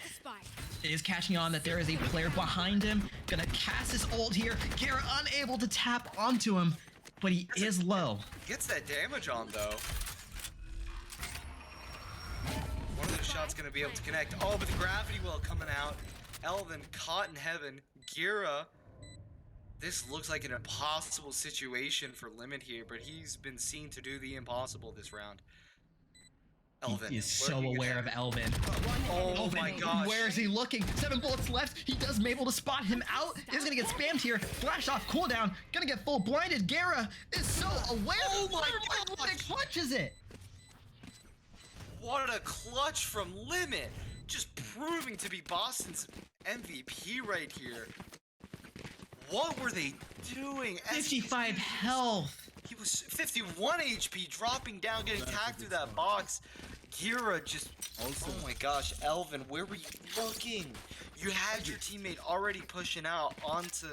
Is catching on that there is a player behind him. Gonna cast his ult here. Gera unable to tap onto him, but he is low. Gets that damage on though. One of those shots gonna be able to connect. Oh, but the gravity well coming out. ElveN caught in heaven. Gera. This looks like an impossible situation for Limit here, but he's been seen to do the impossible this round. ElveN He is so lurking aware ahead. of ElveN. Oh ElveN, my gosh. where is he looking? 7 bullets left. He does able to spot him out. Is gonna get spammed here. Flash off cooldown. Gonna get full blinded. Gera is so aware. Oh my Limit gosh. clutches it. What a clutch from Limit! Just proving to be Boston's MVP right here. What were they doing? 55 health. He was 51 HP, dropping down, getting tagged through that box. Gera just... Oh my gosh, ElveN, where were you looking? You had your teammate already pushing out onto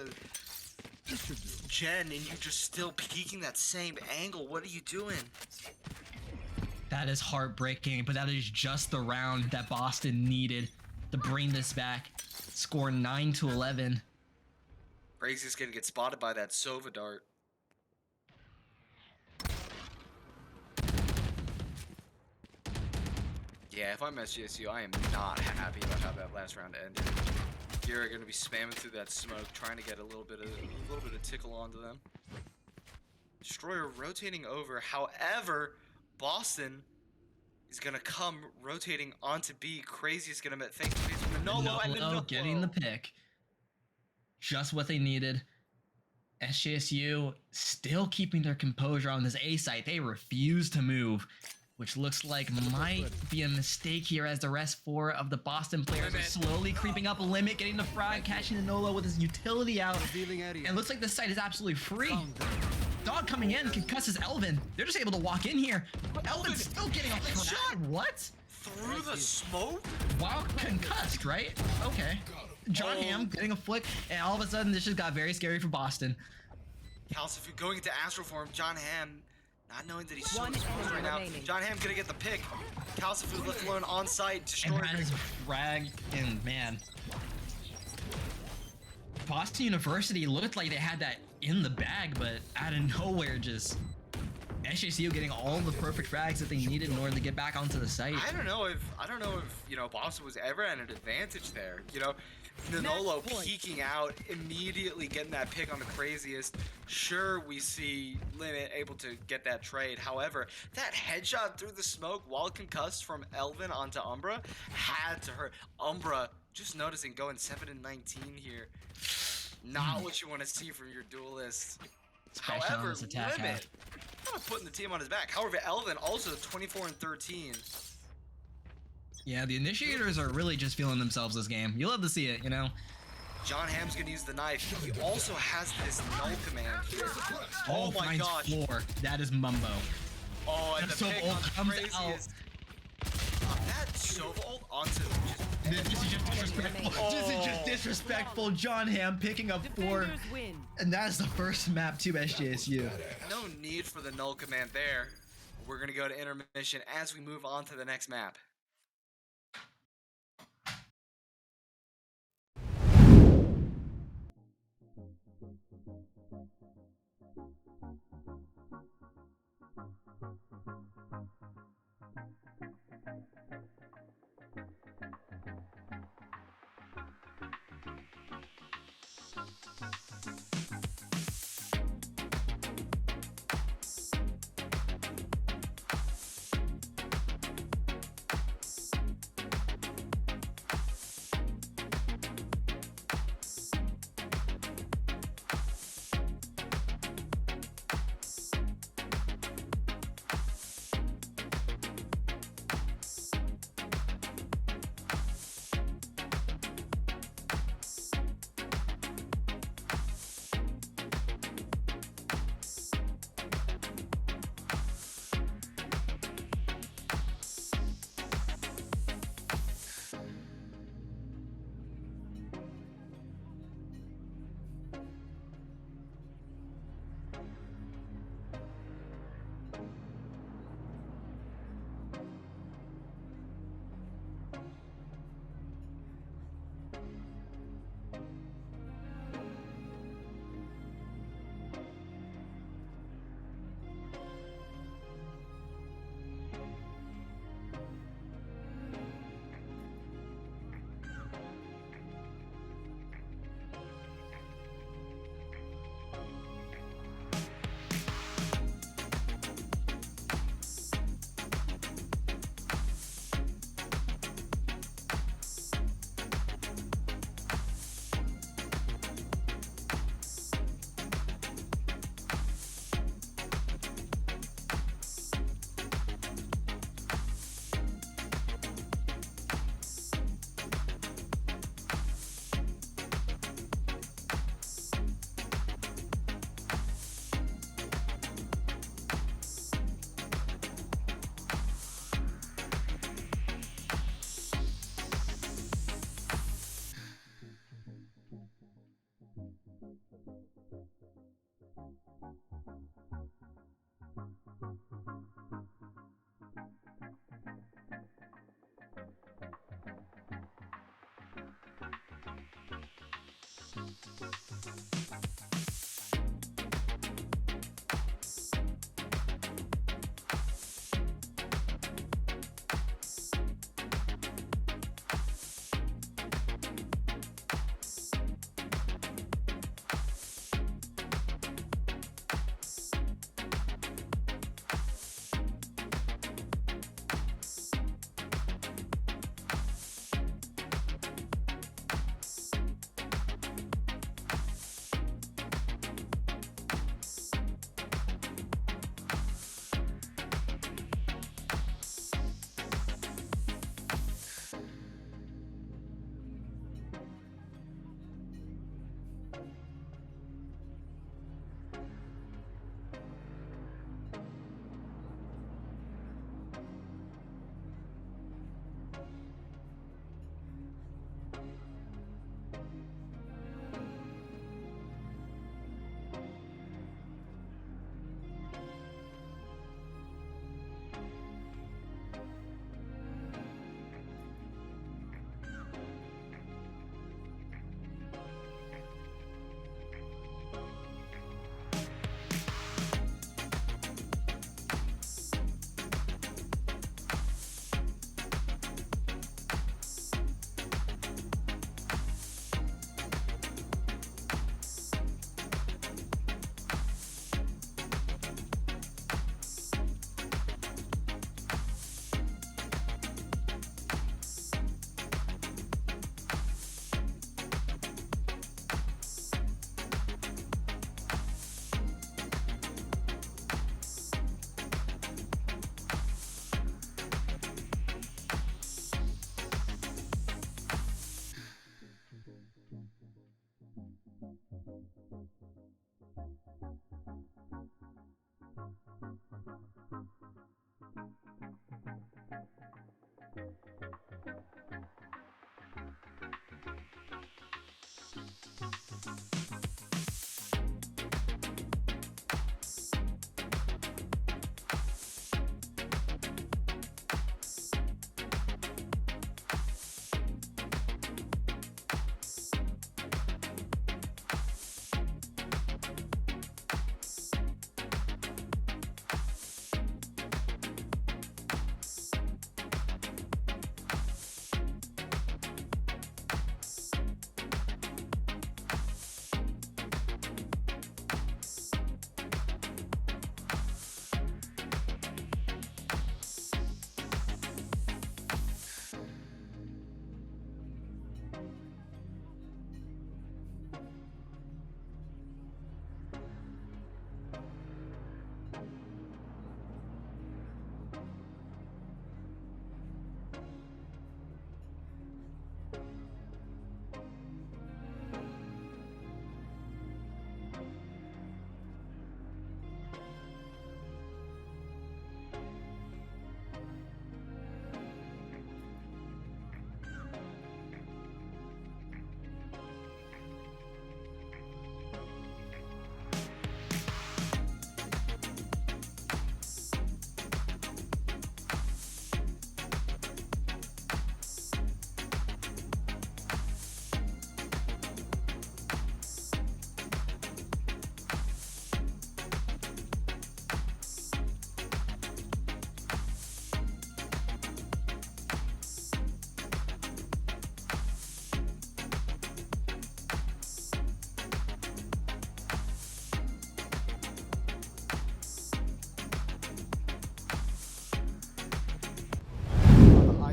Jen, and you just still peeking that same angle. What are you doing? That is heartbreaking, but that is just the round that Boston needed to bring this back. Score 9-11. Kraziest gonna get spotted by that Sova dart. Yeah, if I'm SJSU, I am not happy about how that last round ended. Gera gonna be spamming through that smoke, trying to get a little bit of tickle onto them. Destroyer rotating over. However, Boston is gonna come rotating onto B. Kraziest gonna make face to face with Nanolo and Nanolo getting the pick. Just what they needed. SJSU still keeping their composure on this A site. They refuse to move, which looks like might be a mistake here as the rest 4 of the Boston players are slowly creeping up. Limit getting the frag, catching Nanolo with his utility out. Revealing area. And looks like the site is absolutely free. Found them. Dog coming in, concusses ElveN. They're just able to walk in here. But ElveN's still getting a frag. What? through the smoke. While concussed, right? Okay. John Hamm getting a flick, and all of a sudden this just got very scary for Boston. calsfu going into astral form. John Hamm, not knowing that he's so One exposed enemy right now. remaining. John Hamm gonna get the pick. calsfu left alone on site. And Destroyer. that is frag, and man. Boston University looked like they had that in the bag, but out of nowhere, just SJSU getting all the perfect frags that they needed in order to get back onto the site. I don't know if Boston was ever at an advantage there. Nanolo Match point. peeking out, immediately getting that pick on the kraziest. Sure, we see Limit able to get that trade. However, that headshot through the smoke while concussed from ElveN onto Umbra had to hurt. Umbra just noticing going 7-19 here. Not what you want to see from your duelist. Especially on However, this attack Limit half. kind of putting the team on his back. However, ElveN also 24-13. Yeah, the initiators are really just feeling themselves this game. You love to see it, you know? John Hamm's gonna use the knife. He also has this null command here. Oh my finds gosh. floor. That is Mumbo. Oh, and the So pick ult on the comes craziest. That Sova ult onto This is just disrespectful. This is just disrespectful. John Hamm picking up 4. Defenders win. And that is the first map to SJSU. no need for the null command there. We're gonna go to intermission as we move on to the next map.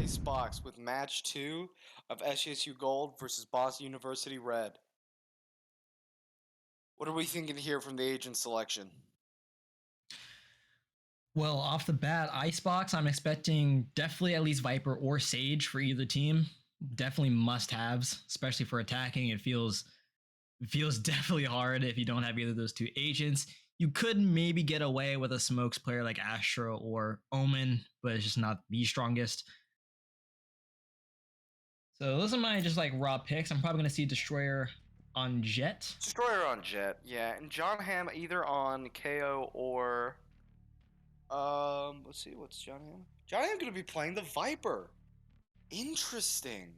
Icebox with match 2 of SJSU Gold versus Boston University Red. What are we thinking here from the agent selection? Well, off the bat, Icebox, I'm expecting definitely at least Viper or Sage for either team. Definitely must-haves, especially for attacking. It feels definitely hard if you don't have either of those two agents. You could maybe get away with a smokes player like Astra or Omen, but it's just not the strongest. So those are my just like raw picks. I'm probably gonna see Destroyer on Jet. Destroyer on Jet, yeah, and John Hamm either on KO or let's see, what's John Hamm? John Hamm gonna be playing the Viper. Interesting.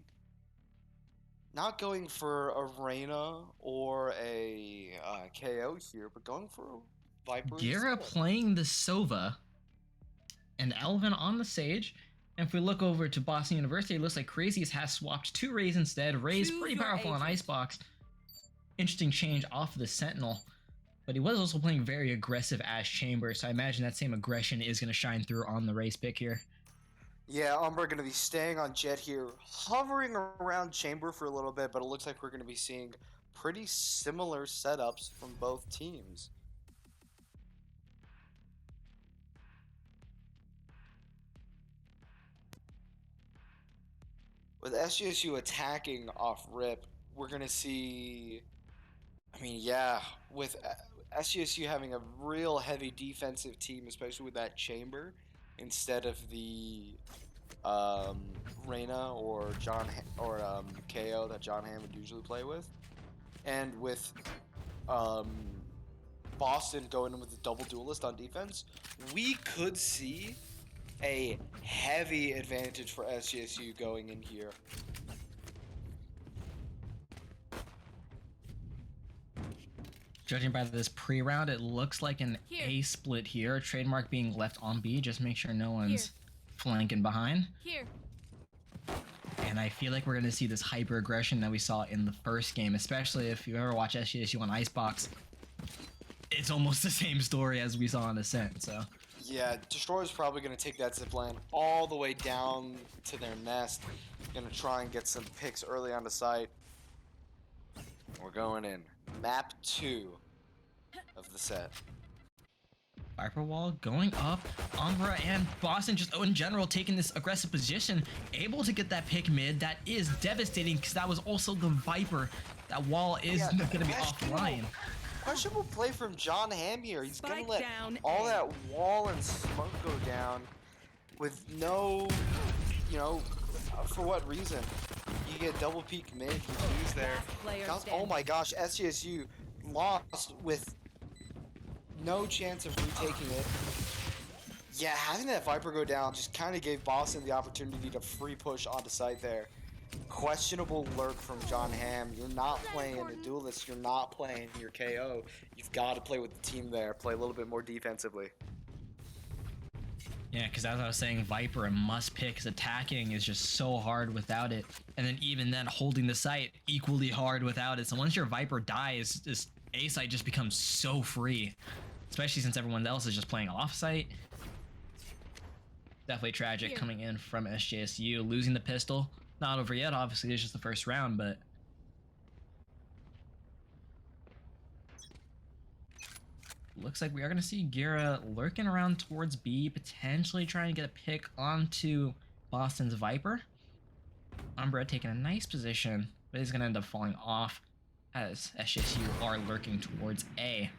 not going for a Reyna or a KO here, but going for a Viper. Gera instead. playing the Sova and ElveN on the Sage. And if we look over to Boston University, it looks like kraziest has swapped to Raze instead. Raze Choose pretty your powerful on agent. Icebox. Interesting change off of the Sentinel. But he was also playing very aggressive as Chamber, so I imagine that same aggression is going to shine through on the Raze pick here. Yeah, Umbra going to be staying on Jet here, hovering around Chamber for a little bit, but it looks like we're going to be seeing pretty similar setups from both teams. With SJSU attacking off rip, we're going to see, I mean, yeah, with SJSU having a real heavy defensive team, especially with that Chamber, instead of the Reyna or KO that John Hamm would usually play with, and with Boston going in with a double duelist on defense, we could see a heavy advantage for SJSU going in here. Judging by this pre-round, it looks like an Here. A split here. Trademark being left on B, just make sure no one's flanking behind. Here. And I feel like we're going to see this hyper aggression that we saw in the first game, especially if you ever watch SJSU on Icebox. It's almost the same story as we saw on Ascent, so. Yeah, Destroyer's probably going to take that zipline all the way down to their nest. Going to try and get some picks early on the site. We're going in. Map 2 of the set. Viper wall going up. Umbra and Boston just in general taking this aggressive position, able to get that pick mid. That is devastating because that was also the Viper. That wall is Yeah, going to be offline. Questionable play from John Hamm here. He's going Spike to let down all A. that wall and smoke go down with no, you know, for what reason? You get double peek mid, you lose there. Last player Oh standing. my gosh, SJSU lost with no chance of retaking it. Yeah, having that Viper go down just kind of gave Boston the opportunity to free push onto site there. Questionable lurk from John Hamm. You're not playing a duelist, you're not playing your KO. You've got to play with the team there, play a little bit more defensively. Yeah, because as I was saying, Viper and must pick, because attacking is just so hard without it. And then even then, holding the site equally hard without it. So once your Viper dies, this A site just becomes so free. Especially since everyone else is just playing off site. Definitely tragic Here. coming in from SJSU. Losing the pistol. Not over yet, obviously, it's just the first round, but... Looks like we are going to see Gera lurking around towards B, potentially trying to get a pick onto Boston's Viper. Umbra taking a nice position, but he's going to end up falling off as SJSU are lurking towards A.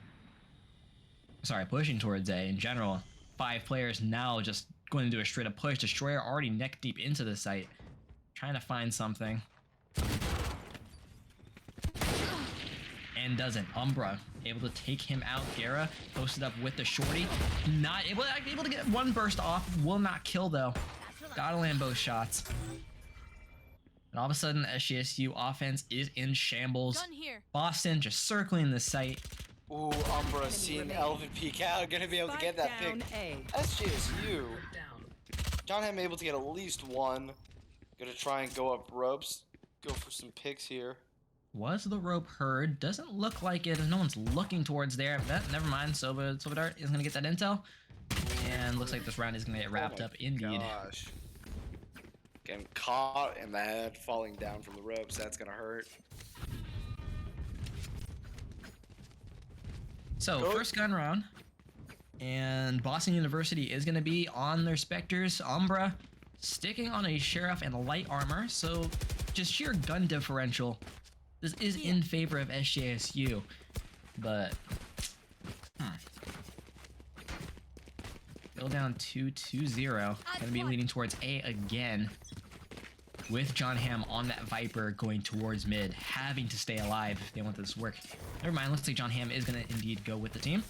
Sorry, pushing towards A in general. 5 players now just going to do a straight up push. Destroyer already neck deep into the site, trying to find something. And doesn't. Umbra able to take him out. Gera posted up with the shorty. Not able to get one burst off. Will not kill though. Gotta land both shots. And all of a sudden, SJSU offense is in shambles. Gun here. Boston just circling the site. Ooh, Umbra seeing remaining. ElveN peek out, gonna be able to get that Spike down pick. A. SJSU. John Hamm able to get at least one. Gonna try and go up ropes. Go for some picks here. Was the rope heard? Doesn't look like it. No one's looking towards there. But never mind. Sobadart is gonna get that intel. And looks like this round is gonna get wrapped Oh my up indeed. Gosh. Getting caught in the head, falling down from the ropes. That's gonna hurt. So, Go. first gun round. And Boston University is going to be on their Spectres. Umbra sticking on a Sheriff and light armor. So, just sheer gun differential. This is in favor of SJSU. But, Still down 2-2-0. Going to be leading towards A again. With John Hamm on that Viper going towards mid, having to stay alive if they want this to work. Never mind, looks like John Hamm is going to indeed go with the team.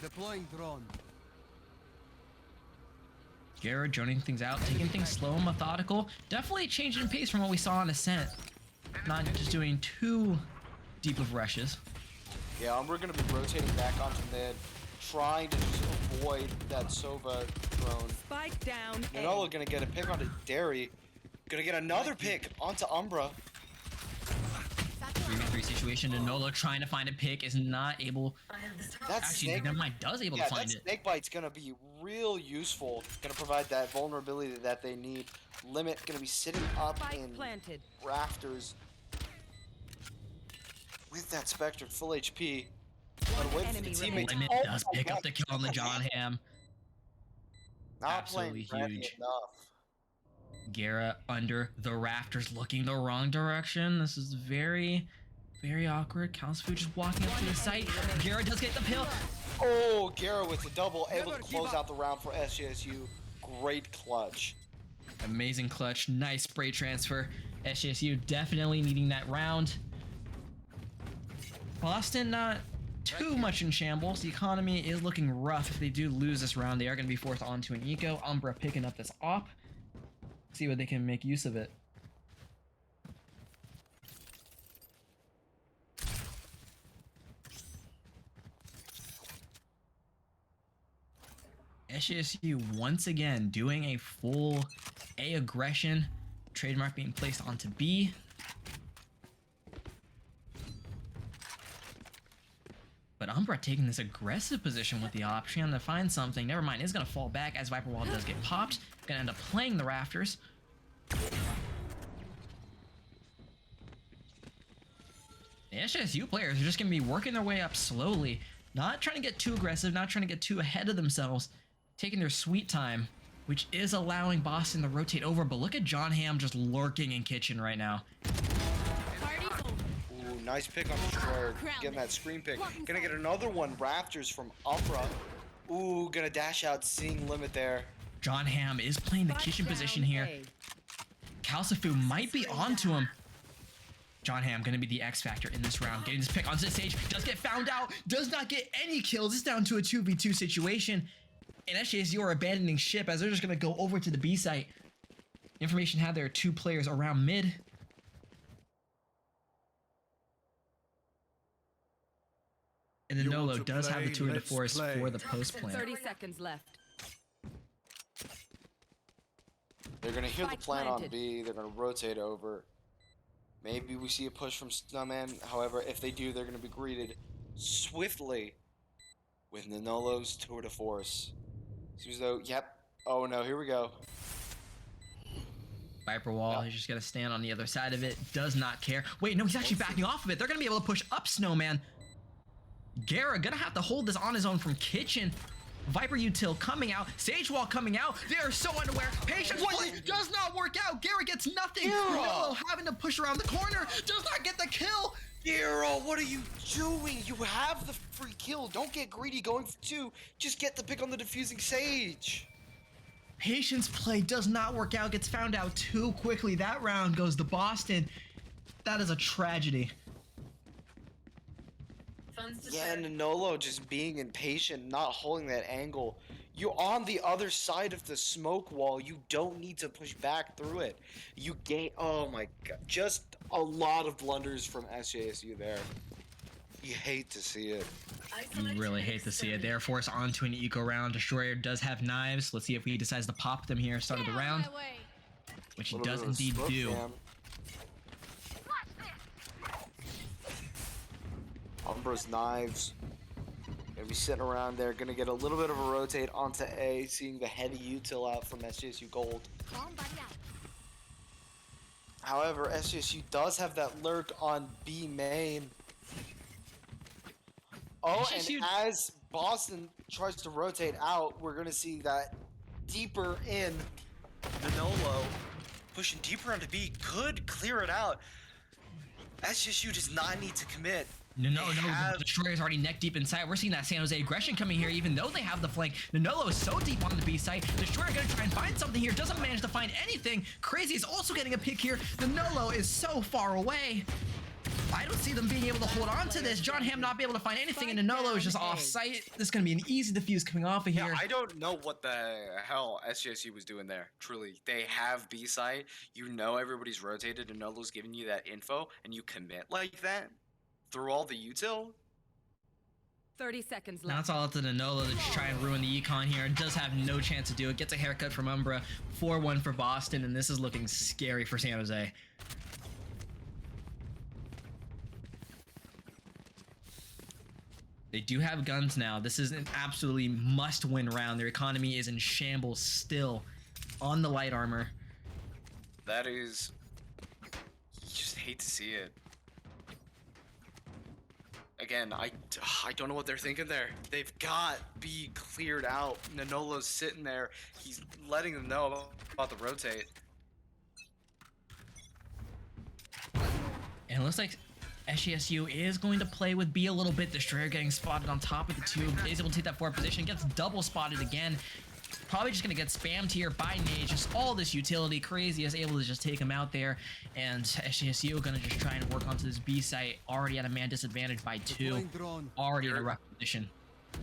Deploying drone. Gera joining things out, taking things slow and methodical. Definitely changing pace from what we saw on Ascent. Not just doing too deep of rushes. Yeah, Umbra gonna be rotating back onto mid, trying to just avoid that Sova drone. Spike down. Nanolo gonna get a pick onto Dariy. Gonna get another pick onto Umbra. 3v3 situation. Nanolo trying to find a pick is not able. That Actually, snake, never mind. Does able to find that it. snake bite's gonna be real useful. Gonna provide that vulnerability that they need. Limit gonna be sitting up Spike in planted. rafters with that Spectre full HP. Gonna wait for the enemy teammates. Limit Oh does my pick God. up the kill on the John Ham. Not playing Absolutely ready huge. enough. Gera under the rafters, looking the wrong direction. This is very, very awkward. calsfu just walking up to the site. Gera does get the pill. Oh, Gera with the double, able to close out the round for SJSU. Great clutch. Amazing clutch. Nice spray transfer. SJSU definitely needing that round. Boston not too much in shambles. The economy is looking rough. If they do lose this round, they are going to be forced onto an eco. Umbra picking up this op. See what they can make use of it. SJSU once again doing a full A aggression. Trademark being placed onto B. But Umbra taking this aggressive position with the op, trying to find something. Never mind, is going to fall back as Viper Wall does get popped. Going to end up playing the rafters. The SJSU players are just going to be working their way up slowly. Not trying to get too aggressive, not trying to get too ahead of themselves. Taking their sweet time, which is allowing Boston to rotate over. But look at John Ham just lurking in kitchen right now. Ooh, nice pick on Destroyer. Getting that screen pick. Gonna get another one, Raptors from Umbra. Ooh, gonna dash out, seeing Limit there. John Ham is playing the kitchen position here. calsfu might be onto him. John Ham gonna be the X factor in this round. Getting this pick onto the stage. Does get found out. Does not get any kills. It's down to a 2v2 situation. And SJSU are abandoning ship as they're just gonna go over to the B site. Information had there are 2 players around mid. And then You want Nolo to does have the play? tour de Let's force play. for the post plan. 30 seconds left. They're gonna hear the Spike plan on planted. B. They're gonna rotate over. Maybe we see a push from Snowman. However, if they do, they're gonna be greeted swiftly with Nanolo's tour de force. Seems though, yep. Oh no, here we go. Viper Wall, he's just gonna stand on the other side of it. Does not care. Wait, no, he's actually backing off of it. They're gonna be able to push up Snowman. Gera gonna have to hold this on his own from kitchen. Viper Util coming out. Sage Wall coming out. They are so unaware. Patience play does not work out. Gera gets nothing. Nolo having to push around the corner. Does not get the kill. Gera, what are you doing? You have the free kill. Don't get greedy going for 2. Just get the pick on the diffusing Sage. Patience play does not work out. Gets found out too quickly. That round goes to Boston. That is a tragedy. Yeah, Nanolo just being impatient, not holding that angle. You're on the other side of the smoke wall. You don't need to push back through it. You gain. Oh my god. Just a lot of blunders from SJSU there. You hate to see it. You really hate to see it. They're forced onto an eco round. Destroyer does have knives. Let's see if he decides to pop them here. Start of the round. Which he Little does bit of a indeed smoke do. jam. Umbra's knives. Gonna be sitting around there. Gonna get a little bit of a rotate onto A, seeing the heady util out from SJSU Gold. However, SJSU does have that lurk on B main. Oh, SJSU and as Boston tries to rotate out, we're gonna see that deeper in. Nanolo pushing deeper onto B could clear it out. SJSU does not need to commit. No, the Destroyer's already neck deep inside. We're seeing that San Jose aggression coming here, even though they have the flank. Nanolo is so deep on the B site. Destroyer gonna try and find something here. Doesn't manage to find anything. Crazy is also getting a pick here. Nanolo is so far away. I don't see them being able to hold on to this. John Hamm not be able to find anything, and Nanolo is just off site. This is going to be an easy defuse coming off of here. Yeah, I don't know what the hell SJSU was doing there. Truly, they have B site. You know everybody's rotated, and Nanolo's giving you that info, and you commit like that through all the util. 30 seconds Now left. it's all up to Nanolo to just try and ruin the econ here. Does have no chance to do it. Gets a haircut from Umbra. 4-1 for Boston, and this is looking scary for San Jose. They do have guns now. This is an absolutely must-win round. Their economy is in shambles still on the light armor. That is... You just hate to see it. Again, I don't know what they're thinking there. They've got B cleared out. Nanolo's sitting there. He's letting them know about the rotate. And it looks like SJSU is going to play with B a little bit. Destroyer getting spotted on top of the tube. Is able to take that forward position. Gets double spotted again. Probably just going to get spammed here by Nate. Just all this utility. Kraziest able to just take him out there. And SJSU going to just try and work onto this B site. Already at a man disadvantage by 2. Deploying drone. Already in a rough position.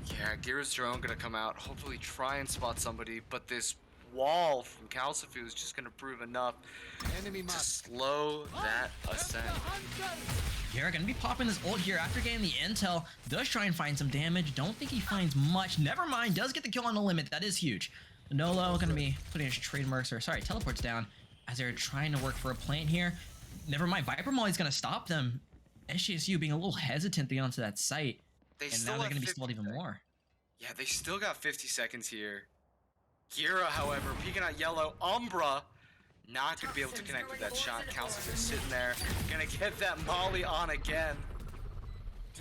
Yeah, Gera's drone gonna come out, hopefully try and spot somebody, but this wall from calsfu is just gonna prove enough Enemy to map. slow that ascent. Gera gonna be popping his ult here after getting the intel. Does try and find some damage. Don't think he finds much. Never mind. Does get the kill on the limit. That is huge. Nanolo gonna be putting his trademarks, or sorry, teleports down as they're trying to work for a plant here. Never mind. Viper Molly's gonna stop them. SJSU being a little hesitant to get onto that site. They And still now they're have gonna be 50 stalled even seconds. more. Yeah, they still got 50 seconds here. Gera, however, peeking out yellow. Umbra not gonna be able to connect with that shot. calsfu is sitting there, gonna get that molly on again.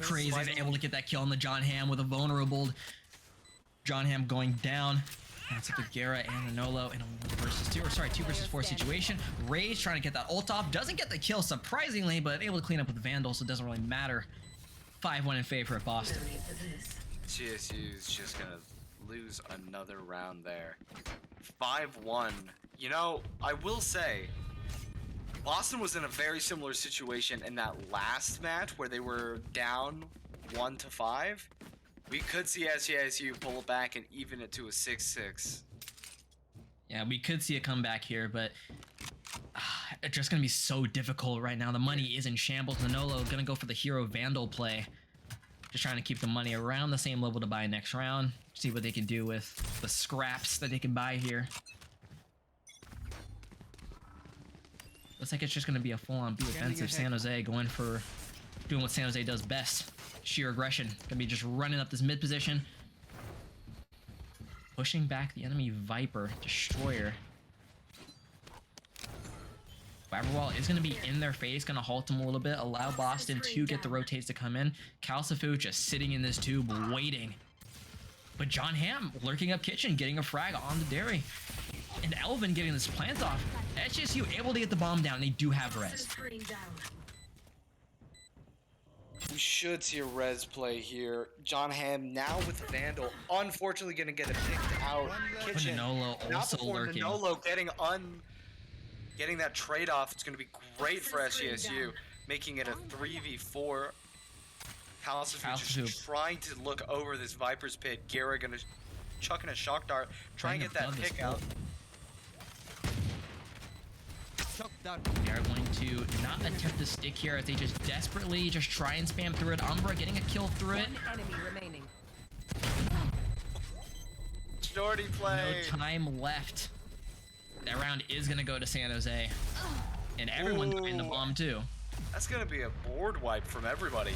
Crazy is able to get that kill on the John Hamm with a vulnerable John Hamm going down. That's up to Gera and Nanolo in a 1 versus 2, or sorry, 2 versus 4 situation. Ray's trying to get that ult off. Doesn't get the kill, surprisingly, but able to clean up with Vandal, so it doesn't really matter. 5-1 in favor of Boston. GSU is just gonna lose another round there. 5-1. You know, I will say, Boston was in a very similar situation in that last match where they were down 1-5. We could see SJSU pull it back and even it to a 6-6. Yeah, we could see a comeback here, but it's just gonna be so difficult right now. The money is in shambles. Nanolo gonna go for the hero Vandal play. Just trying to keep the money around the same level to buy next round. See what they can do with the scraps that they can buy here. Looks like it's just gonna be a full-on B offensive. San Jose going for doing what San Jose does best. Sheer aggression. Gonna be just running up this mid position. Pushing back the enemy Viper. Destroyer. Wall is going to be in their face, going to halt them a little bit, allow Boston to get the rotates to come in. calsfu just sitting in this tube, waiting. But John Hamm lurking up kitchen, getting a frag on the Dariy. And ElveN getting this plant off. SJSU able to get the bomb down. They do have res. We should see a res play here. John Hamm now with Vandal, unfortunately gonna get it picked out. But Kitchen. Nanolo Not also before lurking. Nanolo getting that trade-off. It's going to be great for SJSU, making it a 3v4. calsfu just trying to look over this Viper's pit. Gera going to chuck in a shock dart, try and get that pick out. They are going to not attempt to stick here as they just desperately just try and spam through it. Umbra getting a kill through it. One enemy remaining. Shorty play. No time left. That round is going to go to San Jose. And everyone's buying the bomb too. That's going to be a board wipe from everybody.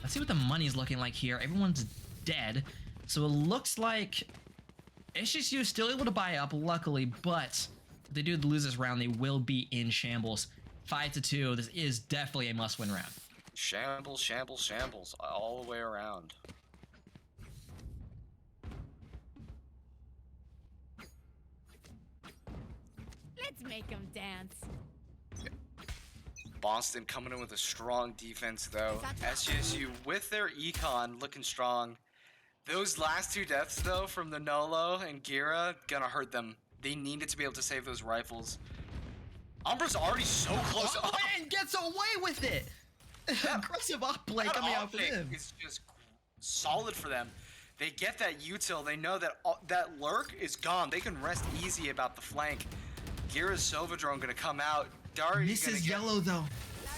Let's see what the money's looking like here. Everyone's dead. So it looks like SJSU is still able to buy up, luckily, but if they do lose this round, they will be in shambles. 5-2. This is definitely a must-win round. Shambles, shambles, shambles, all the way around. Let's make them dance. Boston coming in with a strong defense, though. SJSU with their econ looking strong. Those last 2 deaths, though, from the Nanolo and Gera, gonna hurt them. They needed to be able to save those rifles. Umbra's already so close Oh, up. and gets away with it. Aggressive up play That coming out for optic him. is just solid for them. They get that util. They know that that lurk is gone. They can rest easy about the flank. Gera's Sova drone gonna come out. Dariy This gonna is get yellow though.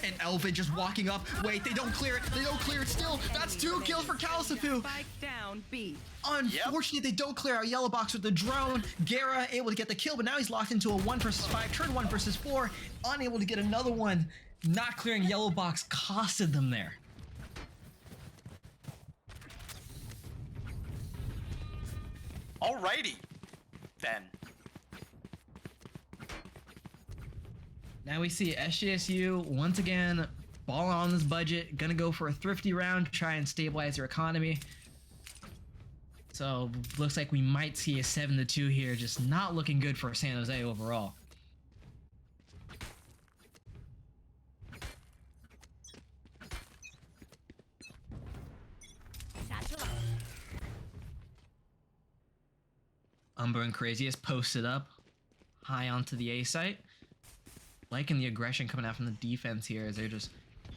And ElveN just walking up. Wait, they don't clear it. They don't clear it still. That's 2 kills for calsfu. Spike down B. Unfortunately, they don't clear out yellow box with the drone. Gera able to get the kill, but now he's locked into a 1 versus 5, turn 1 versus 4. Unable to get another one. Not clearing yellow box costed them there. Alrighty, then. Now we see SJSU once again balling on this budget, gonna go for a thrifty round, try and stabilize their economy. So looks like we might see a 7-2 here, just not looking good for San Jose overall. Umbra and Kraziest posted up high onto the A site. Liking the aggression coming out from the defense here as they're just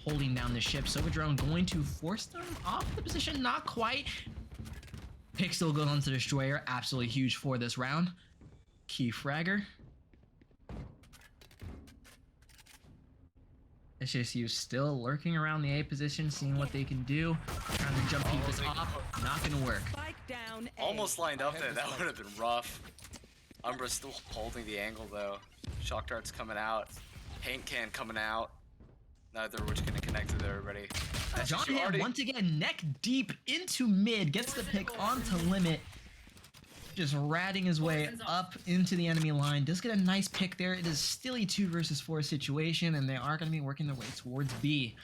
holding down the ship. Silver Drone going to force them off the position, not quite. Pick still goes onto the Destroyer, absolutely huge for this round. Key fragger. SJSU still lurking around the A position, seeing what they can do. Trying to jump peek this off, not gonna work. Spike down A. Almost lined up there. That would have been rough. Umbra's still holding the angle though. Shock dart's coming out. Paint can coming out. Neither of which gonna connect with everybody. John Ham once again neck deep into mid, gets the pick onto limit. Just ratting his way up into the enemy line. Does get a nice pick there. It is still a 2 versus 4 situation, and they are going to be working their way towards B.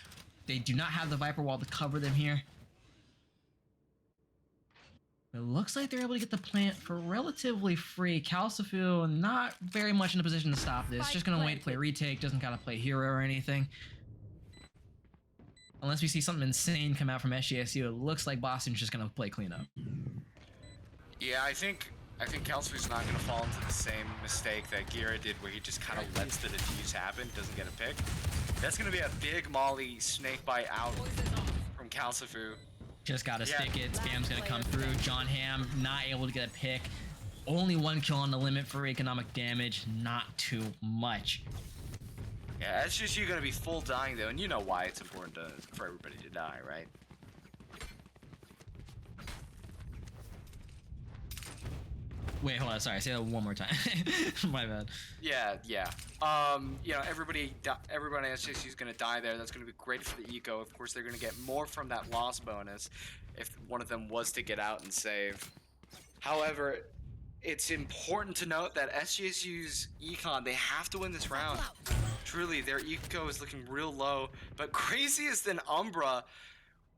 They do not have the Viper wall to cover them here. It looks like they're able to get the plant for relatively free. calsfu not very much in a position to stop this. Just going to wait to play retake. Doesn't got to play hero or anything. Unless we see something insane come out from SJSU, it looks like Boston's just going to play cleanup. Yeah, I think calsfu's not gonna fall into the same mistake that Gera did, where he just kind of lets the defuse happen, doesn't get a pick. That's gonna be a big molly snake bite out from calsfu. Just gotta stick it. Spam's gonna come through. John Ham not able to get a pick. Only 1 kill on the limit for economic damage. Not too much. Yeah, it's just you're gonna be full dying though, and you know why it's important for everybody to die, right? Wait, hold on. Sorry, say that one more time. My bad. Yeah. You know, everybody at SJSU is gonna die there. That's gonna be great for the eco. Of course, they're gonna get more from that loss bonus if one of them was to get out and save. However, it's important to note that SJSU's econ, they have to win this round. Truly, their eco is looking real low, but Kraziest and Umbra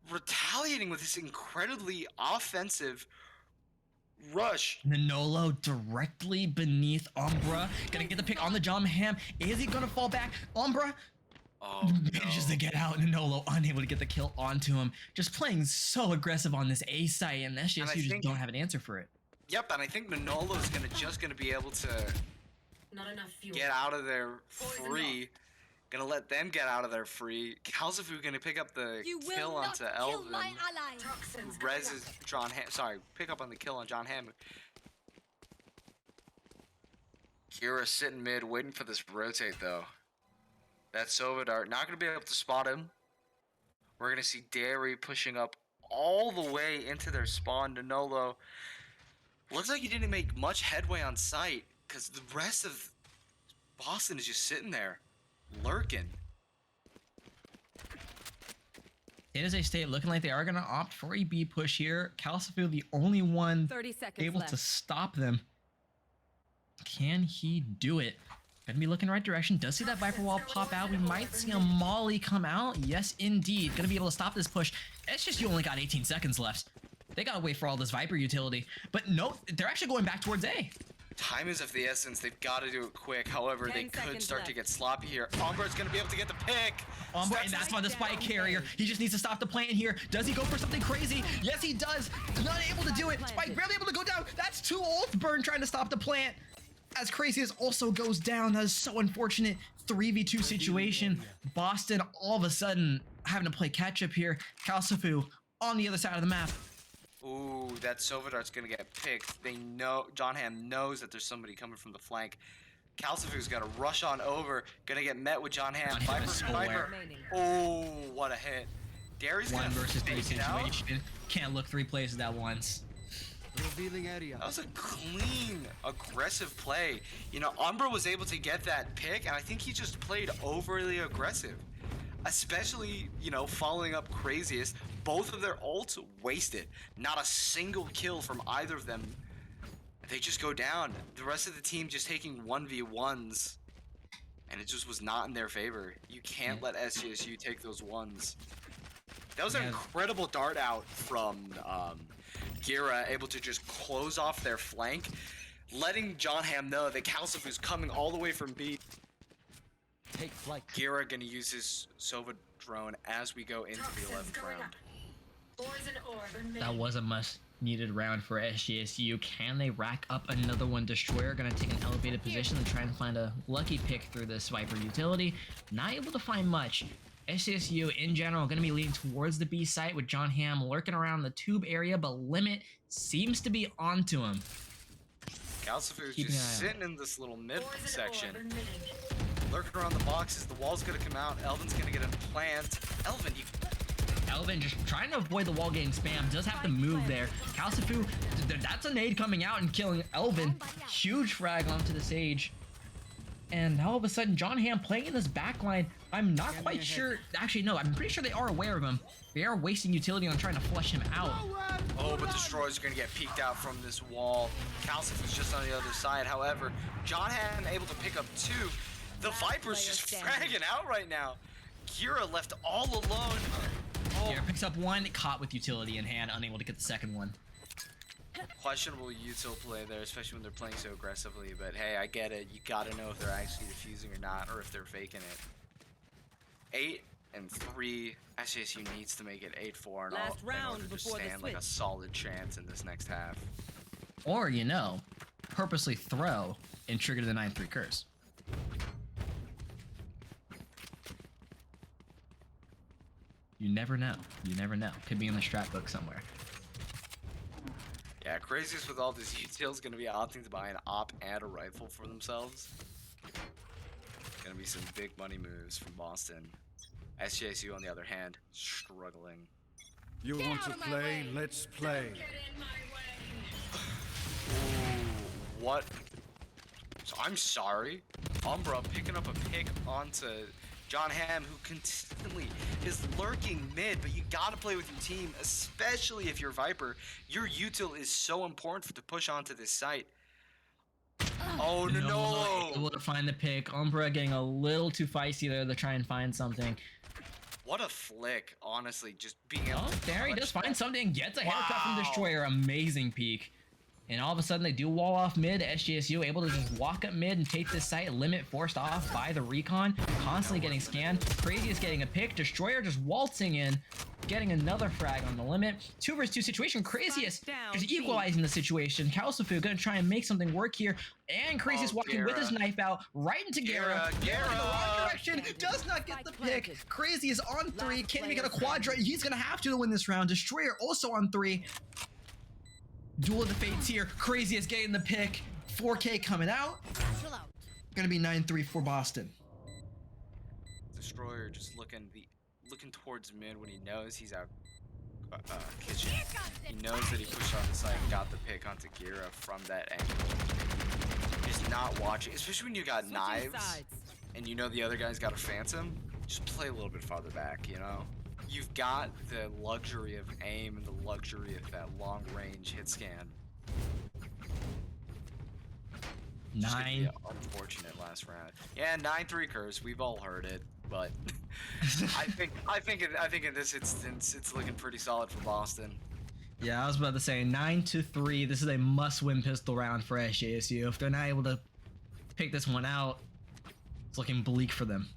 retaliating with this incredibly offensive rush. Nanolo directly beneath Umbra. Gonna get the pick on the John Ham. Is he gonna fall back? Umbra manages to get out. Nanolo unable to get the kill onto him. Just playing so aggressive on this A site, and SJSU just don't have an answer for it. Yep, and I think Nanolo is just gonna be able to get out of there free. Gonna let them get out of there free. calsfu gonna pick up the kill onto ElveN. Rez's John Ham. Sorry, pick up on the kill on John Ham. Gera sitting mid, waiting for this rotate though. That Sova dart not gonna be able to spot him. We're gonna see Dariy pushing up all the way into their spawn. Nanolo looks like he didn't make much headway on site because the rest of Boston is just sitting there, lurking. It is a state looking like they are going to opt for a B push here. calsfu the only one 30 seconds able left. to stop them. Can he do it? Gonna be looking the right direction. Does see that Viper wall pop out. We might see a Molly come out. Yes, indeed. Gonna be able to stop this push. It's just you only got 18 seconds left. They gotta wait for all this Viper utility. But no, they're actually going back towards A. Time is of the essence. They've got to do it quick. However, they 10 could seconds start to left. get sloppy here. Umbra's going to be able to get the pick. Umbra, and that's why the spike carrier. He just needs to stop the plant here. Does he go for something crazy? Yes, he does. Not able to do it. Spike barely able to go down. That's 2 ult burn trying to stop the plant. as Kraziest also goes down. That is so unfortunate. 3v2 situation. Boston all of a sudden having to play catch up here. calsfu on the other side of the map. Ooh, that Sova Dart's gonna get picked. They know, John Hamm knows that there's somebody coming from the flank. calsfu's gotta rush on over, gonna get met with John Hamm. John Hamm is so aware. Remaining. Oh, what a hit. Dary's One gonna versus three fake it out. situation. Can't look three places at once. Revealing area. That was a clean, aggressive play. You know, Umbra was able to get that pick, and I think he just played overly aggressive. Especially, you know, following up Kraziest. Both of their ults wasted. Not a single kill from either of them. They just go down. The rest of the team just taking 1v1s. And it just was not in their favor. You can't let SJSU take those ones. That was an incredible dart out from Gera, able to just close off their flank, letting John Hamm know that calsfu's coming all the way from B. Take flight. Gera gonna use his Sova drone as we go into the 11th round. That was a much needed round for SJSU. Can they rack up another one? Destroyer gonna take an elevated position and try and find a lucky pick through this Viper utility. Not able to find much. SJSU in general gonna be leading towards the B site with John Hamm lurking around the tube area, but Limit seems to be onto him. calsfu's Keeping just an eye out. sitting in this little mid section. Lurking around the boxes, the wall's gonna come out, ElveN's gonna get a plant. ElveN, you ElveN just trying to avoid the wall getting spammed, does have to move there. calsfu, that's a nade coming out and killing ElveN. Huge frag onto the Sage. And now all of a sudden, John Hamm playing in this backline. I'm not quite sure. Actually, no, I'm pretty sure they are aware of him. They are wasting utility on trying to flush him out. Oh, but Destroyer's gonna get peeked out from this wall. calsfu's just on the other side. However, John Hamm able to pick up two. The Viper's just fragging out right now. Gera left all alone. Oh, Gera picks up one, caught with utility in hand, unable to get the second one. questionable util play there, especially when they're playing so aggressively. But hey, I get it. You gotta know if they're actually defusing or not, or if they're faking it. 8 and 3. SJSU needs to make it 8-4 and all Last in round order to before the stand like a switch. solid chance in this next half. Or, you know, purposely throw and trigger the 9-3 curse. You never know. You never know. Could be in the strat book somewhere. Yeah, Kraziest with all this util's gonna be opting to buy an op and a rifle for themselves. Gonna be some big money moves from Boston. SJSU on the other hand, struggling. You want to play? Let's play. Ooh, what? So I'm sorry. Umbra picking up a pick onto John Hamm, who consistently is lurking mid, but you gotta play with your team, especially if you're Viper. Your util is so important to push onto this site. Oh no! Able to find the pick. Umbra getting a little too feisty there to try and find something. What a flick, honestly, just being able Oh, to there he touch does find that. something. Gets a haircut from Wow. Destroyer. Amazing peek. And all of a sudden they do wall off mid. SJSU able to just walk up mid and take this site. Limit forced off by the recon. Constantly getting scanned. Kraziest getting a pick. Destroyer just waltzing in. Getting another frag on the Limit. 2 versus 2 situation. Kraziest down, just B. equalizing the situation. calsfu gonna try and make something work here. And Kraziest Oh, walking with his Gera. knife out right into Gera. Gera, In the wrong Gera. direction. Does not get the Spike pick. planted. Crazy is on 3. Last Can't even get a player quadra. He's gonna have to win this round. Destroyer also on 3. Duel of the Fates here. Crazy is getting the pick. 4K coming out. Gonna be 9-3 for Boston. Destroyer just looking towards mid when he knows he's out kitchen. He knows that he pushed on the side and got the pick onto Gera from that angle. Just not watching, especially when you got Switching knives sides. and you know the other guy's got a phantom. Just play a little bit farther back, you know? You've got the luxury of aim and the luxury of that long range hit scan. Just gonna be 9. an unfortunate last round. Yeah, 9-3 curse. We've all heard it, but I think in this instance, it's looking pretty solid for Boston. Yeah, I was about to say 9-3. This is a must-win pistol round for SJSU. If they're not able to pick this one out, it's looking bleak for them.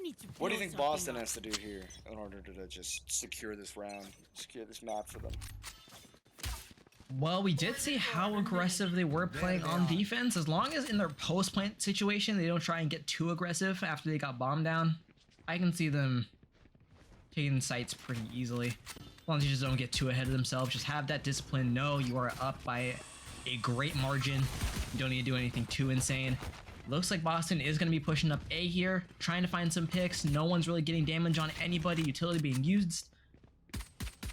need to What do you blow think Boston something has to do here in order to just secure this round, secure this map for them? Well, we did see how aggressive they were playing on defense. As long as in their post-plant situation, they don't try and get too aggressive after they got bombed down, I can see them taking sites pretty easily. As long as you just don't get too ahead of themselves, just have that discipline. Know you are up by a great margin. You don't need to do anything too insane. Looks like Boston is going to be pushing up A here, trying to find some picks. No one's really getting damage on anybody. Utility being used.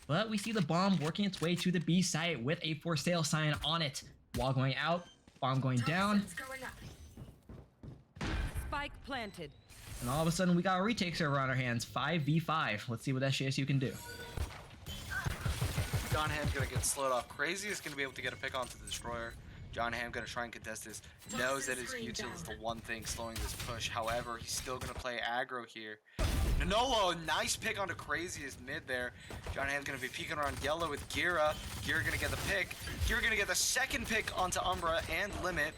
But we see the bomb working its way to the B site with a for sale sign on it. Wall going out, bomb going down. Spike planted. And all of a sudden we got a retake server on our hands. 5v5. Let's see what SJSU can do. John Ham gonna get slowed off. Crazy is gonna be able to get a pick onto the destroyer. John Ham gonna try and contest this. Knows that his util is the one thing slowing this push. However, he's still gonna play aggro here. Nanolo, nice pick onto Craziest mid there. John Ham's gonna be peeking around yellow with Gera. Gera gonna get the pick. Gera gonna get the second pick onto Umbra and Limit.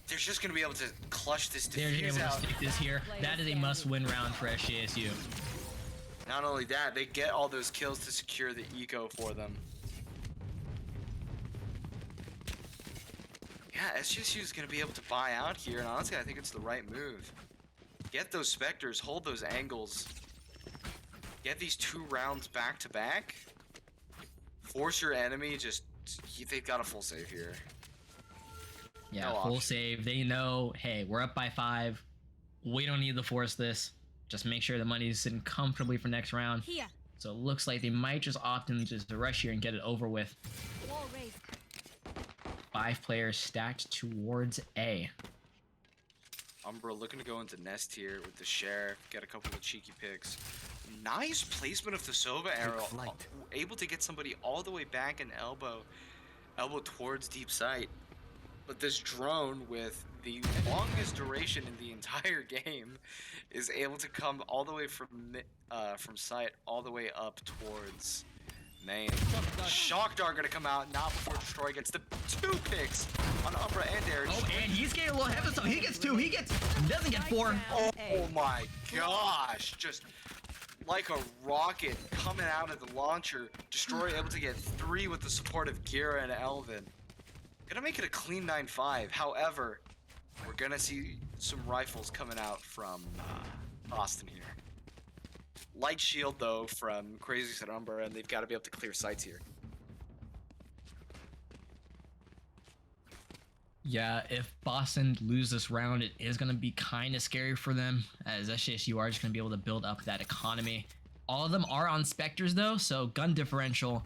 They're just gonna be able to clutch this They're defuse able to out. stick this here. That is a must-win round for SJSU. Not only that, they get all those kills to secure the eco for them. Yeah, SJSU is going to be able to buy out here, and honestly, I think it's the right move. Get those Spectres, hold those angles. Get these 2 rounds back to back. Force your enemy, they've got a full save here. Yeah, No full option. save. They know, hey, we're up by 5. We don't need to force this. Just make sure the money's sitting comfortably for next round. Here. So it looks like they might just opt in just to rush here and get it over with. Wall raised. 5 players stacked towards A. Umbra looking to go into nest here with the Sheriff, get a couple of cheeky picks. Nice placement of the Sova arrow, flight. able to get somebody all the way back and elbow towards deep sight. But this drone with the longest duration in the entire game is able to come all the way from sight all the way up towards main. Shock Dart gonna come out, not before Destroy gets the 2 picks on Umbra and Dariy. Oh, and he's getting a little heavy, so he gets 2. Doesn't get 4. Oh my gosh, just like a rocket coming out of the launcher. Destroy able to get 3 with the support of Gera and ElveN. Gonna make it a clean 9-5. However, we're gonna see some rifles coming out from Austin here. Light shield though from Kraziest and Umbra, and they've got to be able to clear sights here. Yeah, if Boston lose this round, it is going to be kind of scary for them, as SJSU are just going to be able to build up that economy. All of them are on Spectres though, so gun differential,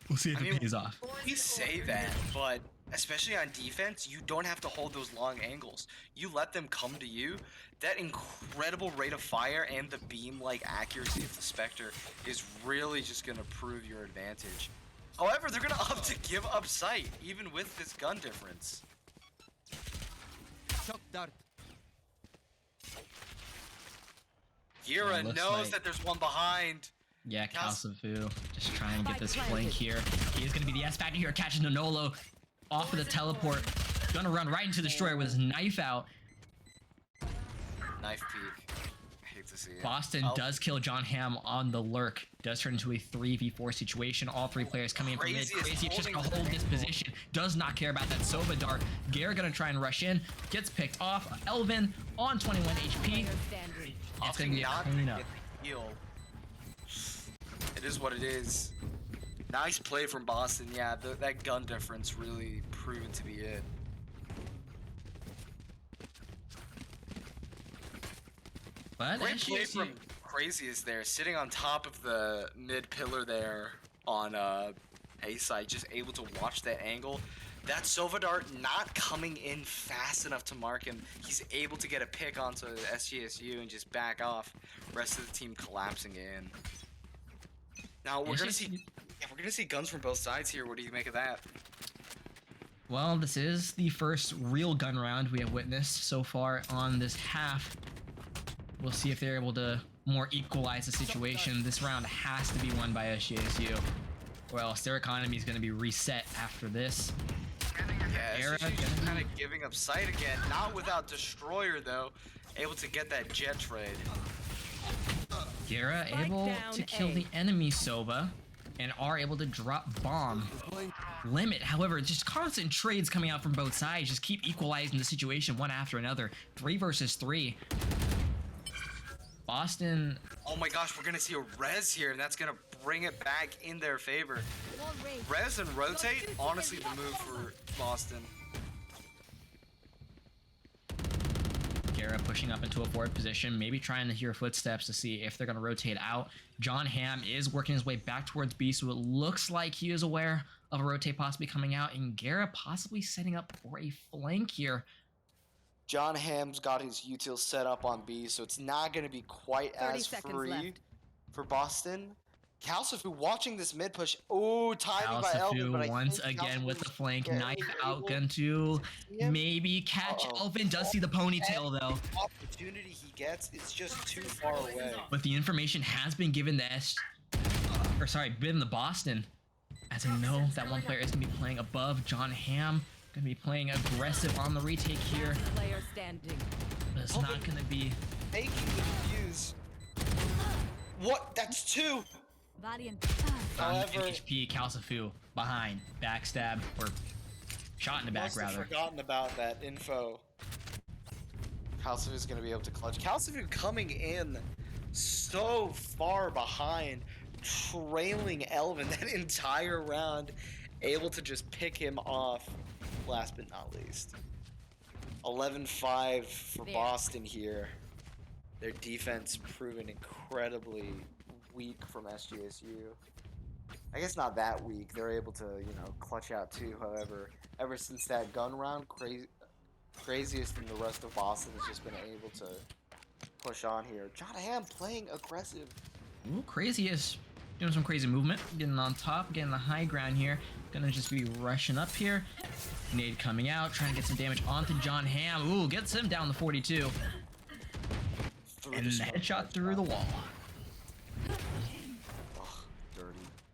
we'll see if it pays off. We say that, but especially on defense, you don't have to hold those long angles. You let them come to you. That incredible rate of fire and the beam-like accuracy of the Spectre is really just going to prove your advantage. However, they're going to opt to give up sight, even with this gun difference. Shock dart. Gera looks knows like- that there's one behind. Yeah, calsfu just trying to get this flank here. He is going to be the S factor here, catches Nanolo off of the teleport. Gonna run right into the destroyer with his knife out. Knife peek. I hate to see it. Boston does kill John Ham on the lurk. Does turn into a 3v4 situation. All 3 players coming in from mid. Craziest Crazy just gonna holding hold the this position. Does not care about that Sova dart. Gera gonna try and rush in. Gets picked off. ElveN on 21 HP. Standard. It's gonna be a Not cleanup. get the heal. It is what it is. Nice play from Boston. Yeah, that gun difference really proven to be it. But Great play SJSU from Kraziest there, sitting on top of the mid pillar there on A side, just able to watch that angle. That Sova dart not coming in fast enough to mark him. He's able to get a pick onto SJSU and just back off. Rest of the team collapsing in. Now we're gonna see guns from both sides here. What do you make of that? Well, this is the first real gun round we have witnessed so far on this half. We'll see if they're able to more equalize the situation. This round has to be won by SJSU, or else their economy is going to be reset after this. Yeah, Gera SJSU just kind of giving up sight again. Not without Destroyer though. able to get that jet trade. Gera Spike able down to kill A. the enemy Sova and are able to drop bomb. Limit, however, just constant trades coming out from both sides. Just keep equalizing the situation one after another. 3 versus 3. Boston, Oh my gosh, we're gonna see a res here, and that's gonna bring it back in their favor. Wall raised. Res and rotate, honestly, the move for Boston. Gera pushing up into a forward position, maybe trying to hear footsteps to see if they're going to rotate out. John Hamm is working his way back towards B, so it looks like he is aware of a rotate possibly coming out, and Gera possibly setting up for a flank here. John Hamm's got his util set up on B, so it's not going to be quite 30 as seconds free left. for Boston. calsfu watching this mid push. Oh, timing by ElveN, calsfu but I once think again with the calsfu's flank getting knife able outgun to see him. maybe catch Uh-oh. ElveN. Does see the ponytail though, Opportunity he gets, it's just too far away. but the information has been given the Boston, as I know that one player is going to be playing above. John Hamm going to be playing aggressive on the retake here, Last player standing. but it's not going to be. Taking the fuse. What? That's 2. Valiant. On However, HP, calsfu behind, backstab, or shot in the back must have rather. forgotten about that info. calsfu is going to be able to clutch. calsfu coming in so far behind, trailing ElveN that entire round, able to just pick him off. Last but not least, 11-5 for There. Boston here. Their defense proven incredibly weak from SJSU. I guess not that weak. They're able to, clutch out too. However, ever since that gun round, craziest in the rest of Boston has just been able to push on here. John Hamm playing aggressive. Ooh, craziest. Doing some crazy movement, getting on top, getting the high ground here. Gonna just be rushing up here. Nade coming out, trying to get some damage onto John Hamm. Ooh, gets him down to 42. And the headshot through the wall. Ugh,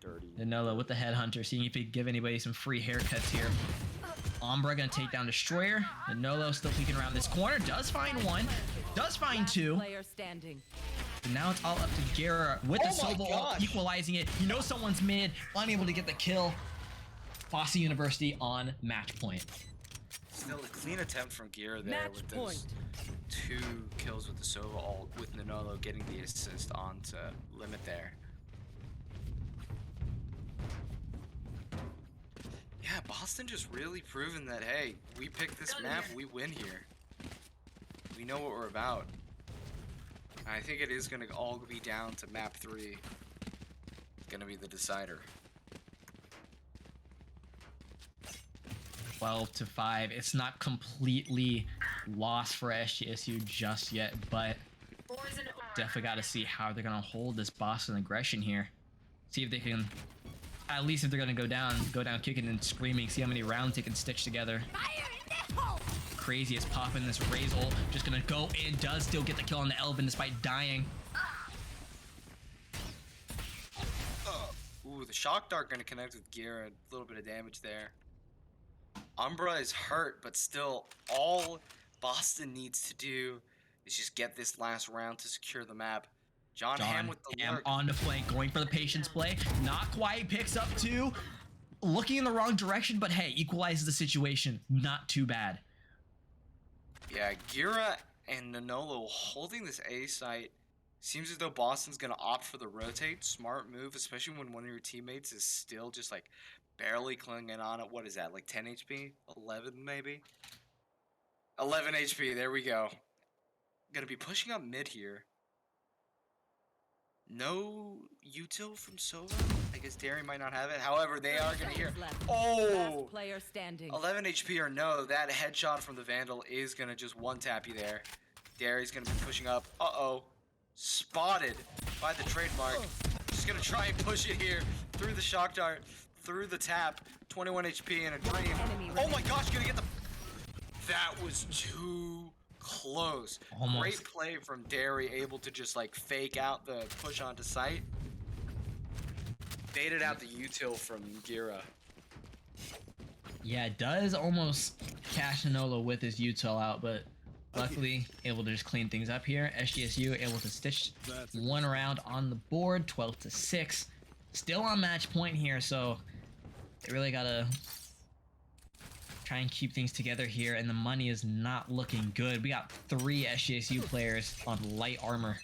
dirty. Nanolo with the headhunter, seeing if he can give anybody some free haircuts here. Umbra gonna take down Destroyer. Nanolo still peeking around this corner. Does find one. Does find Last 2. player standing. And now it's all up to Gera with the Oh my solo gosh. equalizing it. You know someone's mid, unable to get the kill. Boston University on match point. Still a clean attempt from Gera there Match with point. those 2 kills with the Sova ult, with Nanolo getting the assist onto Limit there. Yeah, Boston just really proven that, hey, we pick this map, we win here. We know what we're about. I think it is going to all be down to map 3. Going to be the decider. 12-5. It's not completely lost for SJSU just yet, but definitely got to see how they're gonna hold this Boston aggression here. See if they can, at least if they're gonna go down kicking and screaming. See how many rounds they can stitch together. Craziest popping this Raze ult, just gonna go in. Does still get the kill on the ElveN despite dying. Ooh, the shock dart gonna connect with Gera. A little bit of damage there. Umbra is hurt, but still, all Boston needs to do is just get this last round to secure the map. John Hamm with the Hamm lurk. on the flank, going for the patience play. Not quite, picks up 2. Looking in the wrong direction, but hey, equalizes the situation. Not too bad. Yeah, Gera and Nanolo holding this A site. Seems as though Boston's gonna opt for the rotate. Smart move, especially when one of your teammates is still just like barely clinging on it. What is that, like 10 HP? 11 maybe? 11 HP, there we go. Gonna be pushing up mid here. No util from Sova? I guess Dariy might not have it. However, they are gonna hear. Seconds left. Oh! Last player standing. 11 HP or no, that headshot from the Vandal is gonna just one-tap you there. Dary's gonna be pushing up. Uh-oh. Spotted by the trademark. Just gonna try and push it here. Through the shock dart. Through the tap. 21 HP and a dream. enemy Oh my gosh, gonna get the... That was too close. Almost. Great play from Dariy, able to just like fake out the push onto site. Baited out the util from Gera. Yeah, it does almost cash Nanolo with his util out, but Luckily, able to just clean things up here. SJSU able to stitch That's a one round on the board, 12-6. Still on match point here, so they really gotta try and keep things together here, and the money is not looking good. We got 3 SJSU players on light armor.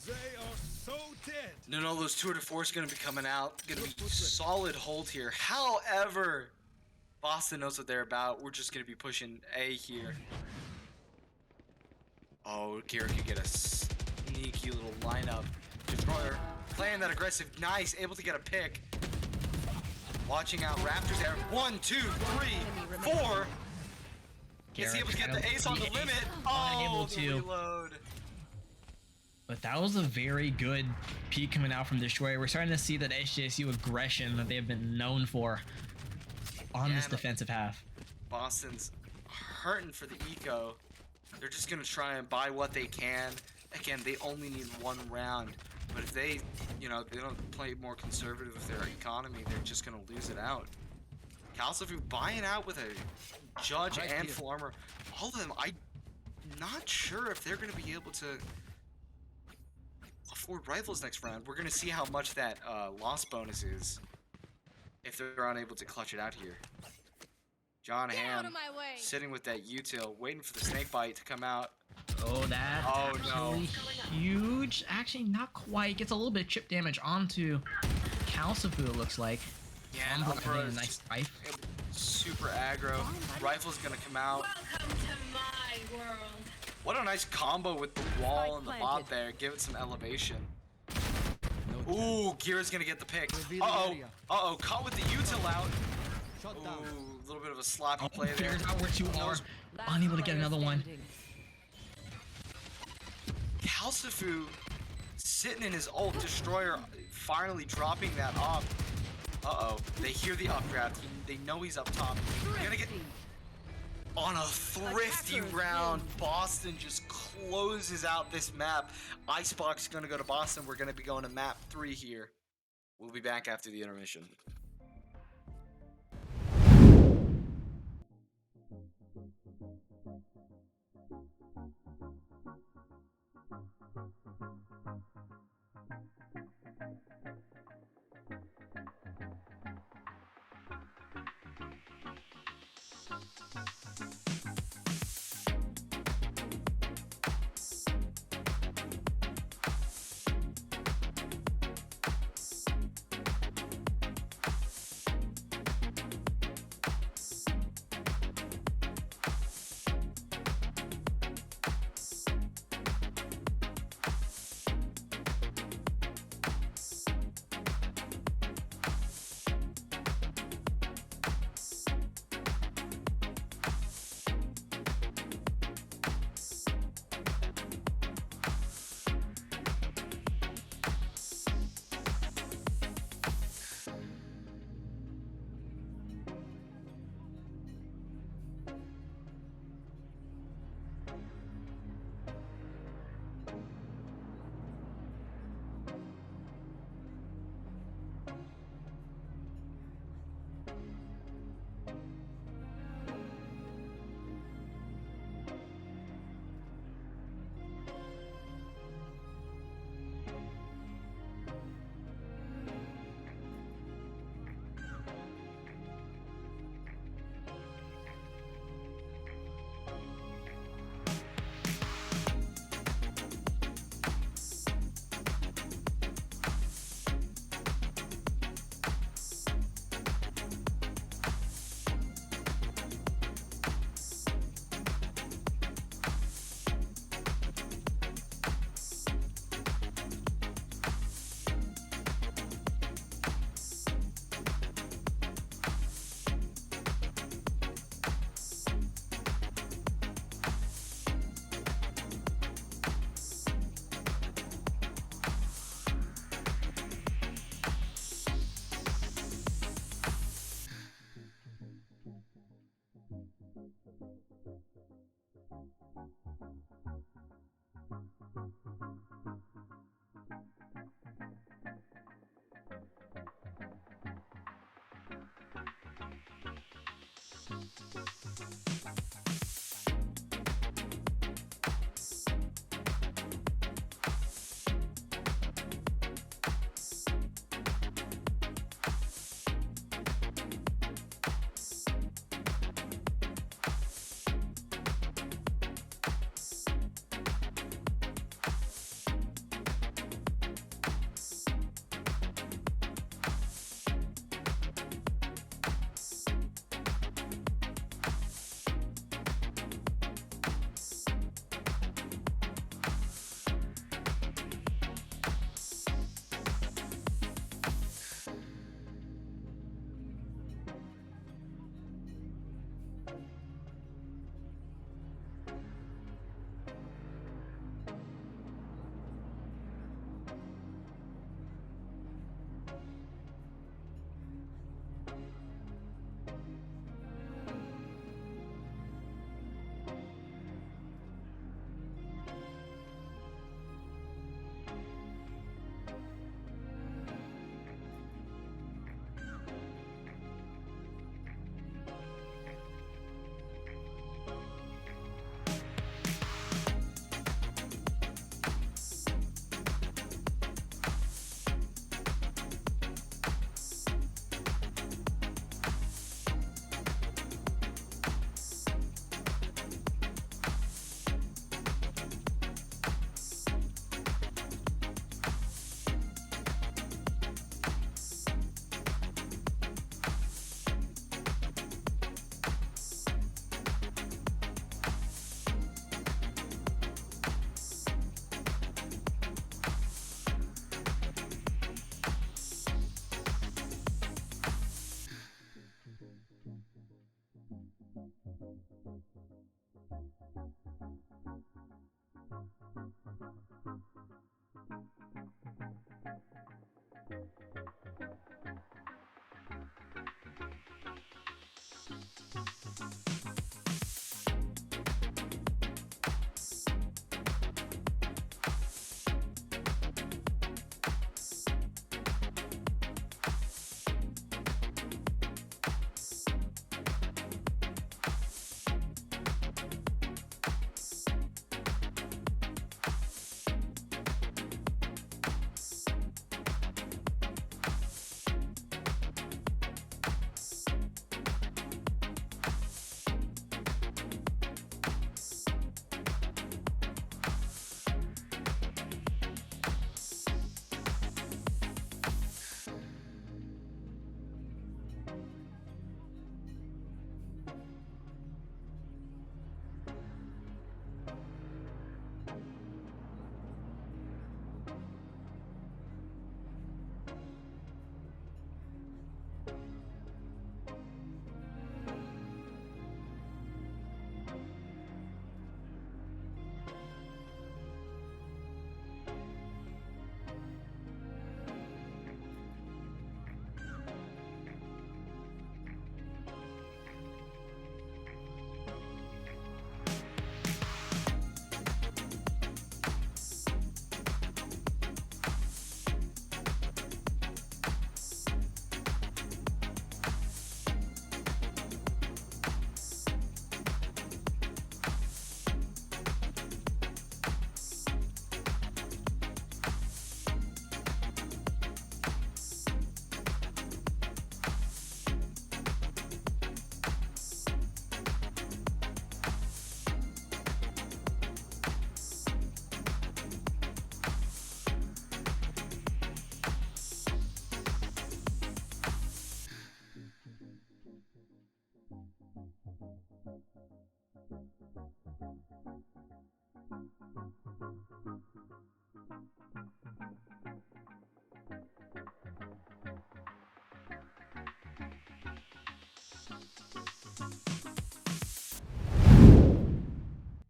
They are so dead. Nanolo's 204 is going to be coming out. Going to be solid hold here. However, Boston knows what they're about. We're just going to be pushing A here. Oh, Gera could get a sneaky little lineup. Destroyer playing that aggressive. Nice. Able to get a pick. Watching out Raptors there. 1, 2, 3, 4. Is he able to get the ace on the limit? Oh, Unable the to. reload. But that was a very good peek coming out from Destroyer. We're starting to see that SJSU aggression that they have been known for on this Yeah, defensive half. Boston's hurting for the eco. They're just gonna try and buy what they can. Again, they only need 1 round. But if they, you know, they don't play more conservative with their economy, they're just gonna lose it out. calsfu buying out with a judge Right and here. full armor. All of them, I'm not sure if they're gonna be able to afford rifles next round. We're gonna see how much that loss bonus is if they're unable to clutch it out here. John Ham sitting with that util, waiting for the snake bite to come out. Oh, that Oh, no. actually huge. Actually, not quite. Gets a little bit of chip damage onto calsfu, it looks like. Yeah, and Umbra getting Umbra's a nice knife. super aggro. Rifle's gonna come out. Welcome to my world. What a nice combo with the wall and the Spike bot planted. there. Give it some elevation. No Ooh, Gera's gonna get the pick. Revealing Uh-oh. area. Uh-oh, caught with the util out. Shut down. Ooh, a little bit of a sloppy Oh, play there. figures out where 2 are. Last Unable to get player another one. standing. calsfu sitting in his ult. Destroyer finally dropping that off. Uh-oh. They hear the updraft. They know he's up top. They're gonna get... On a thrifty Attackers round, win. Boston just closes out this map. Icebox is gonna go to Boston. We're gonna be going to map 3 here. We'll be back after the intermission.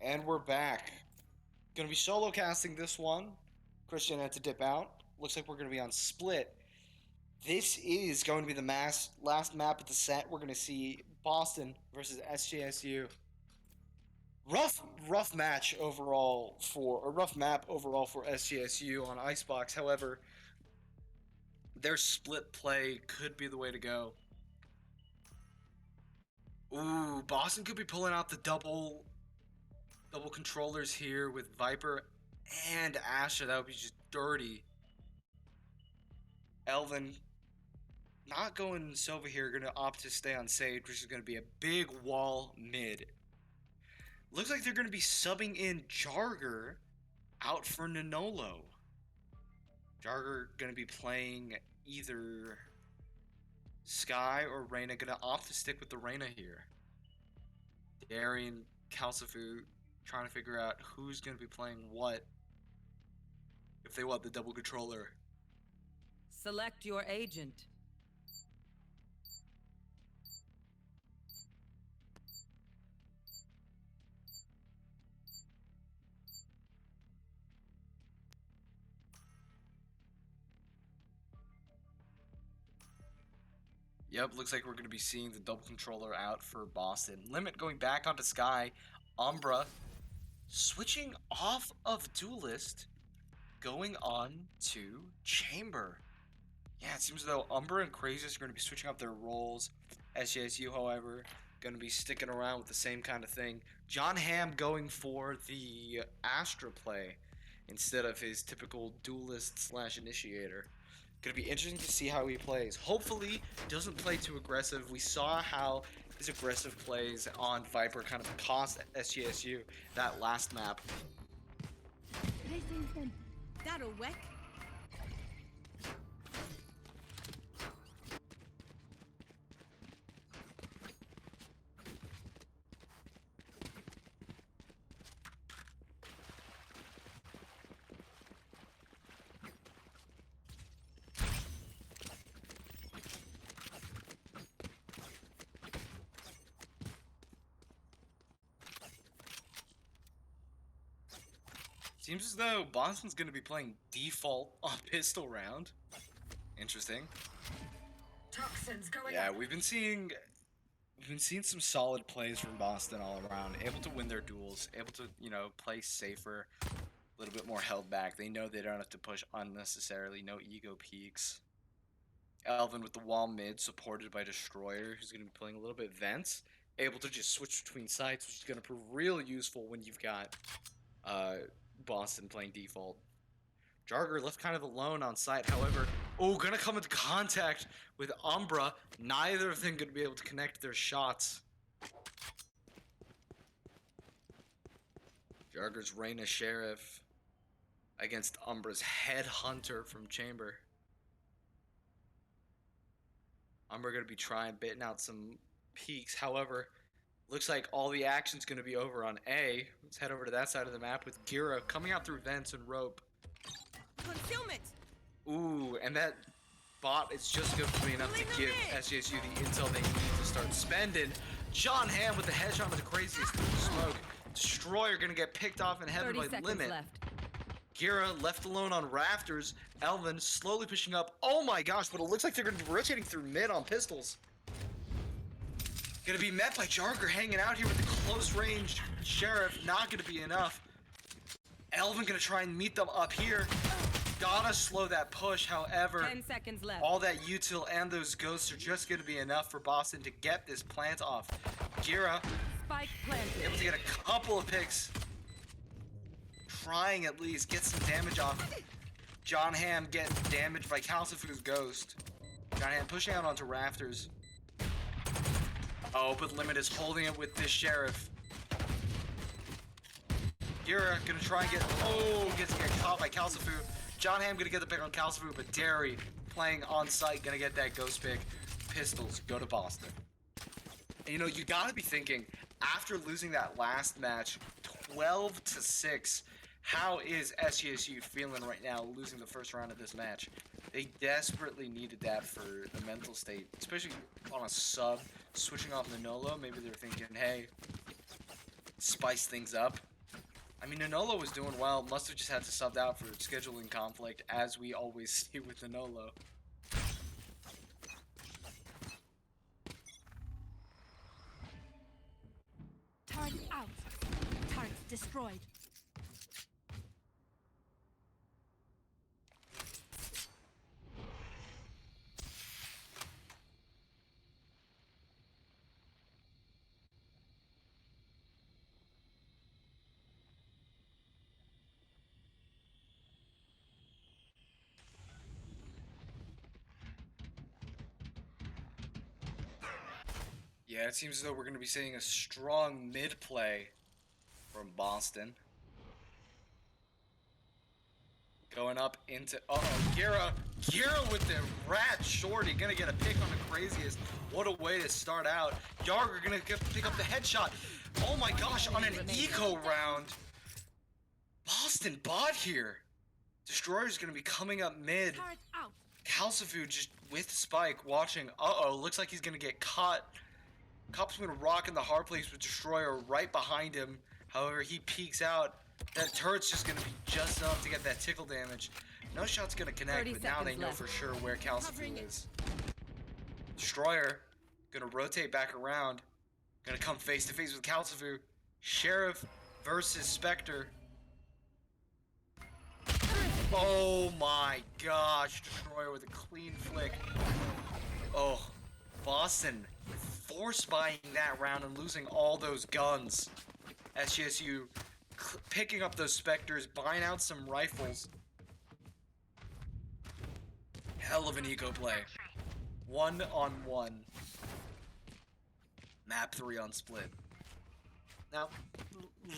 And we're back. Gonna be solo casting this one. Christian had to dip out. Looks like we're gonna be on split. This is going to be the last map at the set. We're gonna see Boston versus SJSU. Rough match overall for a rough map overall for SJSU on Icebox. However, their split play could be the way to go. Ooh, Boston could be pulling out the double controllers here with Viper and Asher. That would be just dirty. ElveN not going Sova here, gonna opt to stay on Sage, which is gonna be a big wall mid. Looks like they're gonna be subbing in Jarger out for Nanolo. Jarger gonna be playing either Sky or Reyna. Gonna opt to stick with the Reyna here. Dariy and calsfu trying to figure out who's gonna be playing what if they want the double controller. Select your agent. Yep, looks like we're going to be seeing the double controller out for Boston. Limit going back onto Sky. Umbra switching off of Duelist, going on to Chamber. Yeah, it seems as though Umbra and kraziest are going to be switching up their roles. SJSU, however, going to be sticking around with the same kind of thing. John Hamm going for the Astra play instead of his typical Duelist / Initiator. Gonna be interesting to see how he plays. Hopefully, doesn't play too aggressive. We saw how his aggressive plays on Viper kind of cost SJSU that last map. That'll work. Seems as though Boston's going to be playing default on pistol round. Interesting. Toxins going Yeah, up. we've been seeing some solid plays from Boston all around. Able to win their duels, able to, play safer, a little bit more held back. They know they don't have to push unnecessarily, no ego peaks. ElveN with the wall mid, supported by Destroyer, who's going to be playing a little bit vents. Able to just switch between sites, which is going to prove real useful when you've got Boston playing default. Jarger left kind of alone on site, however, gonna come into contact with Umbra. Neither of them gonna be able to connect their shots. Jarger's Reyna Sheriff against Umbra's Headhunter from Chamber. Umbra gonna be trying, baiting out some peeks, however, looks like all the action's going to be over on A. Let's head over to that side of the map with Gera coming out through vents and rope. Concealment. Ooh, and that bot is just going to be enough to give SJSU the intel they need to start spending. John Hamm with the headshot with the kraziest through the smoke. Destroyer going to get picked off in heaven 30 by seconds Limit. left. Gera left alone on rafters. ElveN slowly pushing up. Oh my gosh, but it looks like they're going to be rotating through mid on pistols. Gonna be met by Jarger hanging out here with the close range Sheriff. Not gonna be enough. ElveN gonna try and meet them up here. Gotta slow that push, however. 10 seconds left. All that util and those ghosts are just gonna be enough for Boston to get this plant off. Gera Spike planted. able to get a couple of picks. Trying at least get some damage off. John Hamm getting damaged by calsfu's ghost. John Hamm pushing out onto rafters. Oh, but Limit is holding it with this Sheriff. Gera gonna try and gets caught by calsfu. John Hamm gonna get the pick on calsfu, but Dariy playing on site gonna get that ghost pick. Pistols go to Boston. And you gotta be thinking, after losing that last match, 12-6, how is SJSU feeling right now, losing the first round of this match? They desperately needed that for the mental state, especially on a sub, switching off Nanolo. Maybe they're thinking, hey, spice things up. I mean, Nanolo was doing well. Must have just had to sub out for scheduling conflict, as we always see with Nanolo. Target out. Target destroyed. Yeah, it seems as though we're going to be seeing a strong mid play from Boston. Going up into Gera with the rat shorty, gonna get a pick on the craziest. What a way to start out. Yarger gonna pick up the headshot. Oh my gosh, on an eco round. Boston bot here. Destroyer's gonna be coming up mid. Turret out. calsfu just with Spike watching. Looks like he's gonna get caught. Cop's gonna rock in the hard place with Destroyer right behind him. However, he peeks out. That turret's just gonna be just enough to get that tickle damage. No shot's gonna connect, 30 but now they seconds know left. for sure where calsfu Covering it. is. Destroyer gonna rotate back around. Gonna come face to face with calsfu. Sheriff versus Spectre. Oh my gosh, Destroyer with a clean flick. Oh, Boston force buying that round and losing all those guns. SJSU picking up those Spectres, buying out some rifles. Hell of an eco play. 1-on-1. Map 3 on split. Now,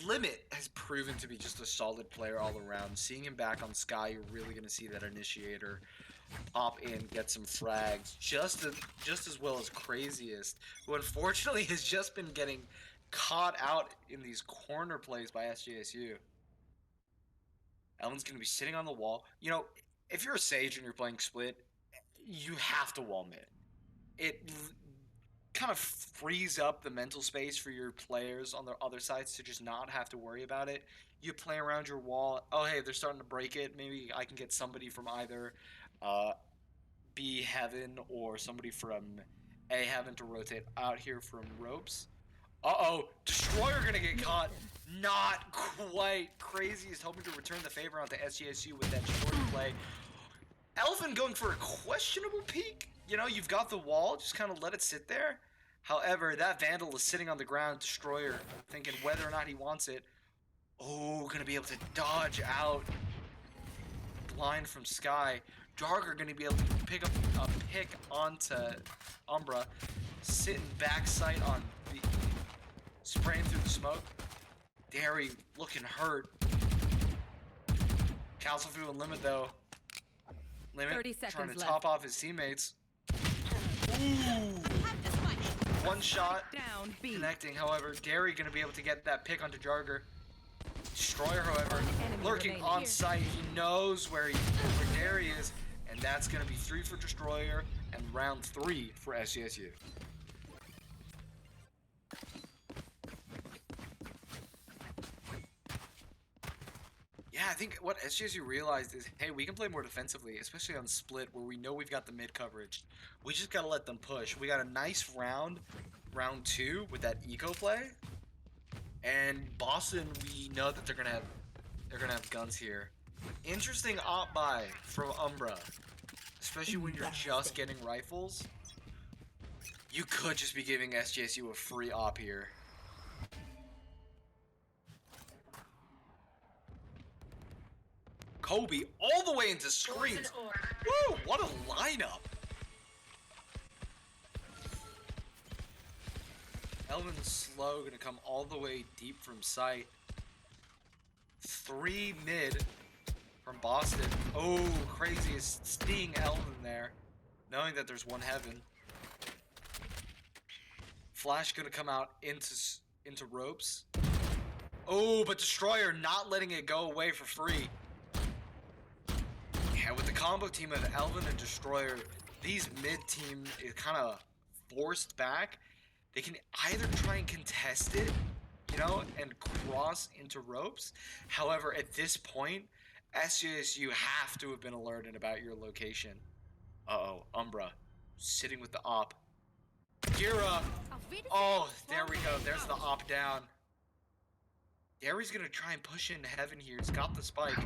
Limit has proven to be just a solid player all around. Seeing him back on Sky, you're really going to see that initiator pop in, get some frags, just as well as Kraziest, who unfortunately has just been getting caught out in these corner plays by SJSU. ElveN's going to be sitting on the wall. You know, if you're a Sage and you're playing split, you have to wall mid. It kind of frees up the mental space for your players on the other sides to just not have to worry about it. You play around your wall. Oh, hey, they're starting to break it. Maybe I can get somebody from either B Heaven or somebody from A Heaven to rotate out here from ropes. Destroyer gonna get caught. Not quite. Kraziest hoping to return the favor onto SJSU with that short play. ElveN going for a questionable peek. You know, you've got the wall, just kind of let it sit there. However, that Vandal is sitting on the ground. Destroyer thinking whether or not he wants it. Oh, gonna be able to dodge out. Blind from Sky. Darker gonna be able to pick up a pick onto Umbra. Sitting backside on the spraying through the smoke. Dariy looking hurt. calsfu and Limit though. Limit 30 seconds trying to left. top off his teammates. Ooh! One shot Down B. connecting, however. Dariy gonna be able to get that pick onto Jarger. Destroyer, however, enemy lurking remaining. on site. He knows where Dariy is, and that's gonna be 3 for Destroyer and round 3 for SJSU. Yeah, I think what SJSU realized is, hey, we can play more defensively, especially on split where we know we've got the mid coverage. We just gotta let them push. We got a nice round 2 with that eco play, and Boston, we know that they're gonna have guns here. Interesting op buy from Umbra, especially when you're just getting rifles. You could just be giving SJSU a free op here. Kobe all the way into screens. Woo! What a lineup! ElveN slow gonna come all the way deep from sight. 3 mid from Boston. Oh, Kraziest seeing ElveN there, knowing that there's one heaven. Flash gonna come out into ropes. Oh, but Destroyer not letting it go away for free. Yeah, with the combo team of ElveN and Destroyer, these mid team is kind of forced back. They can either try and contest it you know, and cross into ropes. However, at this point, SJSU have to have been alerted about your location. Uh-oh, Umbra, sitting with the op. Gera! Oh, there we go. There's the op down. Dary's gonna try and push into heaven here. He's got the spike.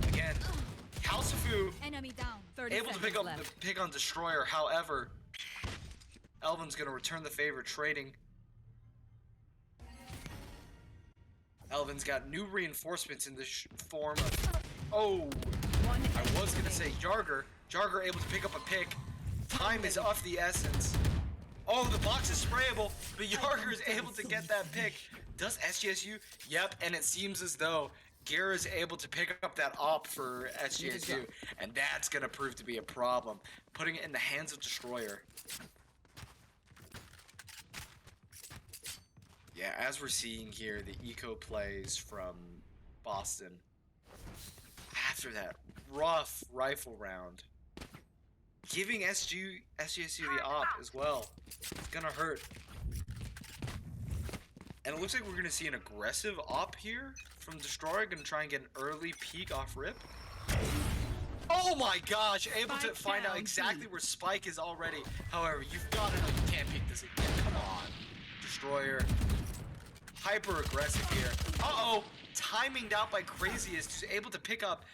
Again, calsfu Enemy down. 30 able to pick up the pick on Destroyer. However, ElveN's gonna return the favor, trading. ElveN's got new reinforcements in the form of. Oh, I was gonna say Jarger. Jarger able to pick up a pick. Time is of the essence. Oh, the box is sprayable, but Jarger is able to get that pick. Does SJSU? Yep, and it seems as though Gera is able to pick up that op for SJSU, and that's gonna prove to be a problem, putting it in the hands of Destroyer. Yeah, as we're seeing here, the eco plays from Boston. After that rough rifle round, giving SJSU the op as well. It's gonna hurt. And it looks like we're gonna see an aggressive op here from Destroyer, gonna try and get an early peek off rip. Oh my gosh, able to find out exactly where Spike is already. However, you've gotta know you can't peek this again. Come on. Destroyer. Hyper aggressive here. Uh-oh! Timinged out by kraziest, who's able to pick up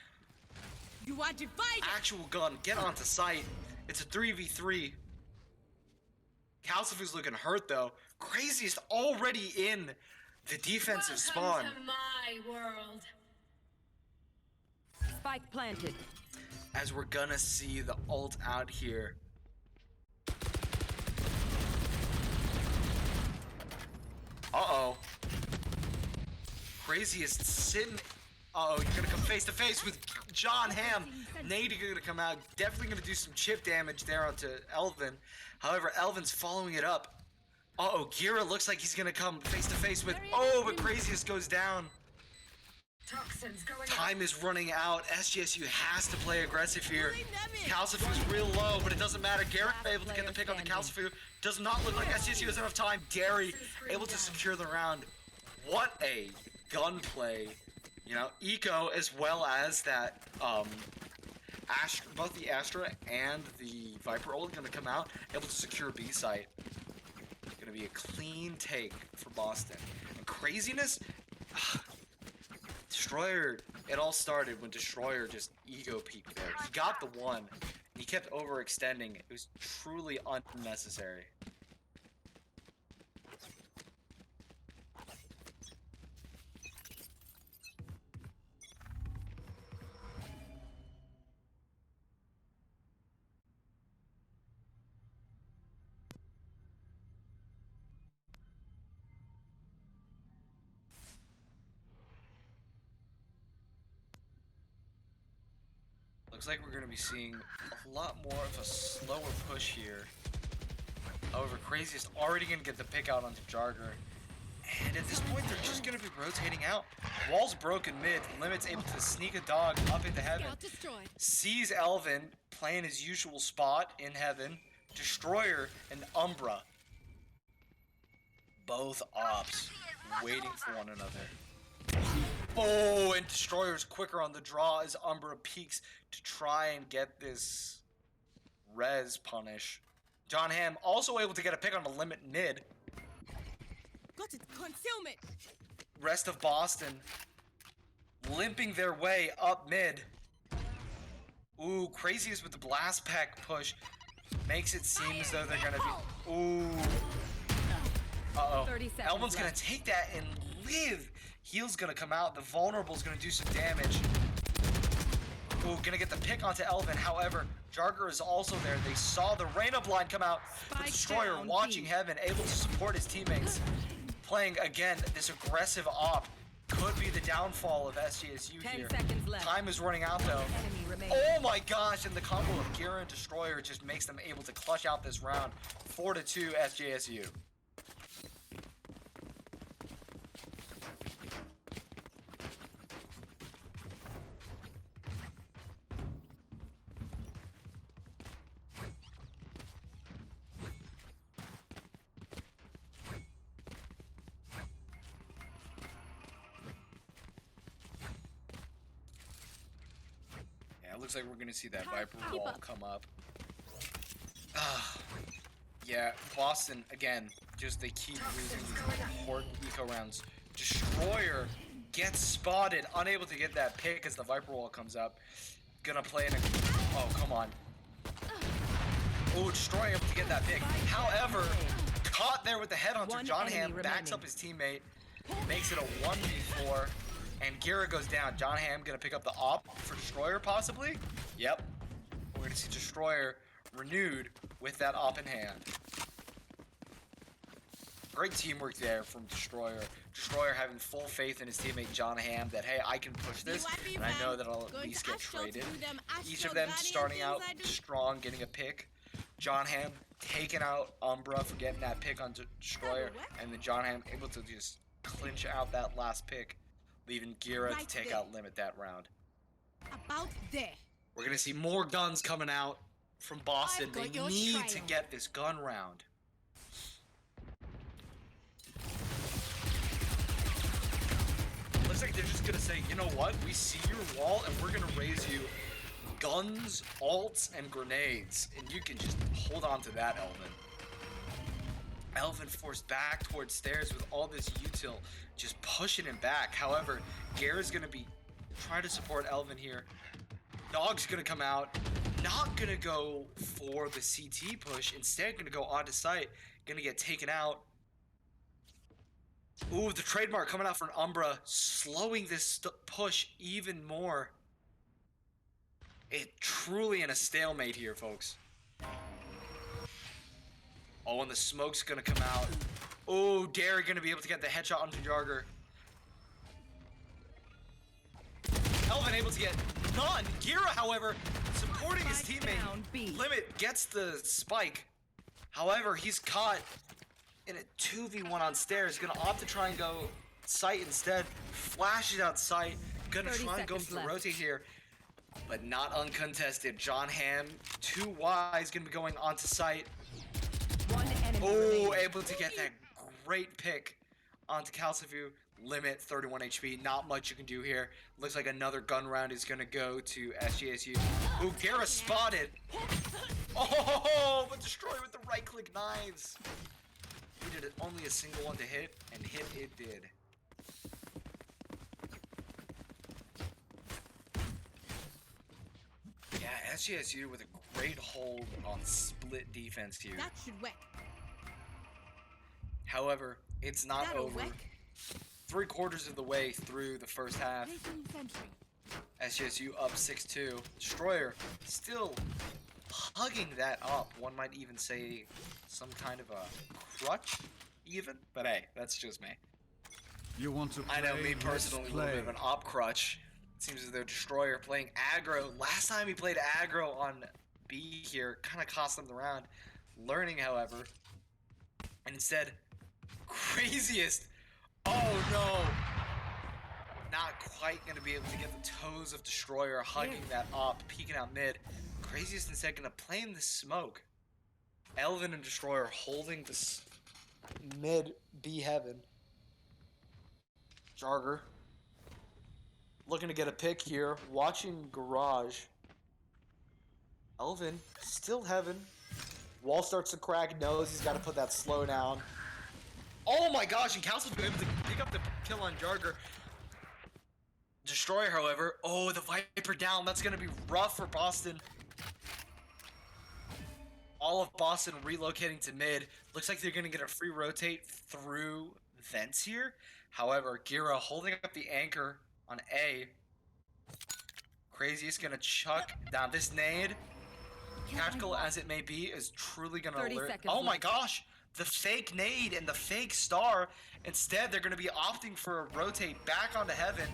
You are divided. actual gun, get onto site. It's a 3v3. calsfu's looking hurt though. kraziest already in the defensive spawn. Welcome to my world. Spike planted. As we're gonna see the ult out here. Uh-oh. kraziest sitting. Uh-oh, you're gonna come face to face with John Hamm. Nade gonna come out. Definitely gonna do some chip damage there onto ElveN. However, ElveN's following it up. Uh-oh, Gera looks like he's gonna come face to face with. Oh, but kraziest goes down. Toxins going Time is running out. SJSU has to play aggressive here. calsfu's real low, but it doesn't matter. Gera able to get the pick on the calsfu. Does not look like SJSU has enough time. Dariy able to secure the round. What a gunplay. You know, eco as well as that, both the Astra and the Viper ult gonna come out, able to secure B site. Gonna be a clean take for Boston. And craziness, Destroyer, it all started when Destroyer just ego peeked there. He got the one, and he kept overextending. It was truly unnecessary. Looks like we're going to be seeing a lot more of a slower push here. However, kraziest already going to get the pick out onto Jarger. And at this point, they're just going to be rotating out. Wall's broken mid. Limit's able to sneak a dog up into heaven. Sees ElveN playing his usual spot in heaven. Destroyer and Umbra. Both ops waiting for one another. Oh, and Destroyer's quicker on the draw as Umbra peeks to try and get this res punish. John Hamm also able to get a pick on the limit mid. Got it. Concealment. Rest of Boston limping their way up mid. Ooh, kraziest with the blast pack push. Makes it seem as though they're gonna be. Ooh. Uh-oh. 30 seconds ElveN's gonna left. take that and live. Heal's gonna come out. The vulnerable's gonna do some damage. Ooh, gonna get the pick onto ElveN. However, Jarger is also there. They saw the Reyna blind come out. The Spike Destroyer down, watching B. heaven, able to support his teammates. Playing again this aggressive op. Could be the downfall of SJSU 10 here. seconds left. Time is running out though. Enemy remains. Oh my gosh, and the combo of Gera and Destroyer just makes them able to clutch out this round. 4-2 SJSU. It looks like we're gonna see that Can't Viper keep wall up. come up. Yeah, Boston again. Just they keep losing these important eco rounds. Destroyer gets spotted, unable to get that pick as the Viper wall comes up. Gonna play in a. Oh, come on. Oh, Destroyer able to get that pick. However, caught there with the head hunter. One John enemy Hamm backs remaining. up his teammate, makes it a 1v4, and Gera goes down. John Hamm gonna pick up the op for Destroyer, possibly? Yep. We're gonna see Destroyer renewed with that op in hand. Great teamwork there from Destroyer. Destroyer having full faith in his teammate John Hamm that, hey, I can push this, and I know that I'll at least get traded. Each of them starting out strong, getting a pick. John Hamm taking out Umbra for getting that pick on Destroyer, and then John Hamm able to just clinch out that last pick, leaving Gera to Right take there. out Limit that round. About there. We're gonna see more guns coming out from Boston. I've They got your need to trail. get this gun round. Looks like they're just gonna say, you know what? We see your wall and we're gonna raise you guns, alts, and grenades. And you can just hold on to that, ElveN. ElveN forced back towards stairs with all this util, just pushing him back. However, Gera's gonna be trying to support ElveN here. Dog's gonna come out, not gonna go for the CT push, instead gonna go onto site, gonna get taken out. Ooh, the trademark coming out from Umbra, slowing this push even more. It truly in a stalemate here, folks. Oh, and the smoke's gonna come out. Oh, Dariy gonna be able to get the headshot onto Jarger. ElveN able to get none. Gera, however, supporting his Spike teammate. down, B. Limit gets the spike. However, he's caught in a 2v1 on stairs. Gonna opt to try and go site instead. Flashes out site. Gonna 30 try and go seconds for the left. rotate here. But not uncontested. John Hamm, too wise, gonna be going onto site. One enemy Oh, remaining. able to get that great pick onto calsfu. Limit 31 HP. Not much you can do here. Looks like another gun round is gonna go to SJSU. Ooh, Gera spotted. Oh, but Destroyer with the right click knives. Needed only a single one to hit, and hit it did. Yeah, SJSU with a great hold on split defense here. That should work. However, it's not That'll over. work. 3/4 of the way through the first half. Placing sentry. SJSU up 6-2. Destroyer still hugging that up. One might even say some kind of a crutch, even. But hey, that's just me. You want to play? I know me Let's personally, a little bit of play. an op crutch. It seems as though Destroyer playing aggro. Last time he played aggro on B here, kind of cost him the round. Learning, however, and instead, kraziest. Oh no! Not quite gonna be able to get the toes of Destroyer, hugging that op, peeking out mid. Kraziest instead gonna play in the smoke. ElveN and Destroyer holding this mid B heaven. Jarger looking to get a pick here, watching Garage. ElveN still heaven. Wall starts to crack, knows he's got to put that slow down. Oh my gosh, and calsfu able to pick up the kill on Jarger. Destroyer, however, oh, the Viper down. That's going to be rough for Boston. All of Boston relocating to mid. Looks like they're going to get a free rotate through vents here. However, Gera holding up the anchor on A. Kraziest going to chuck down this nade. Tactical as it may be, is truly going to 30 alert. seconds Oh my left. gosh! The fake nade and the fake star. Instead, they're going to be opting for a rotate back onto heaven.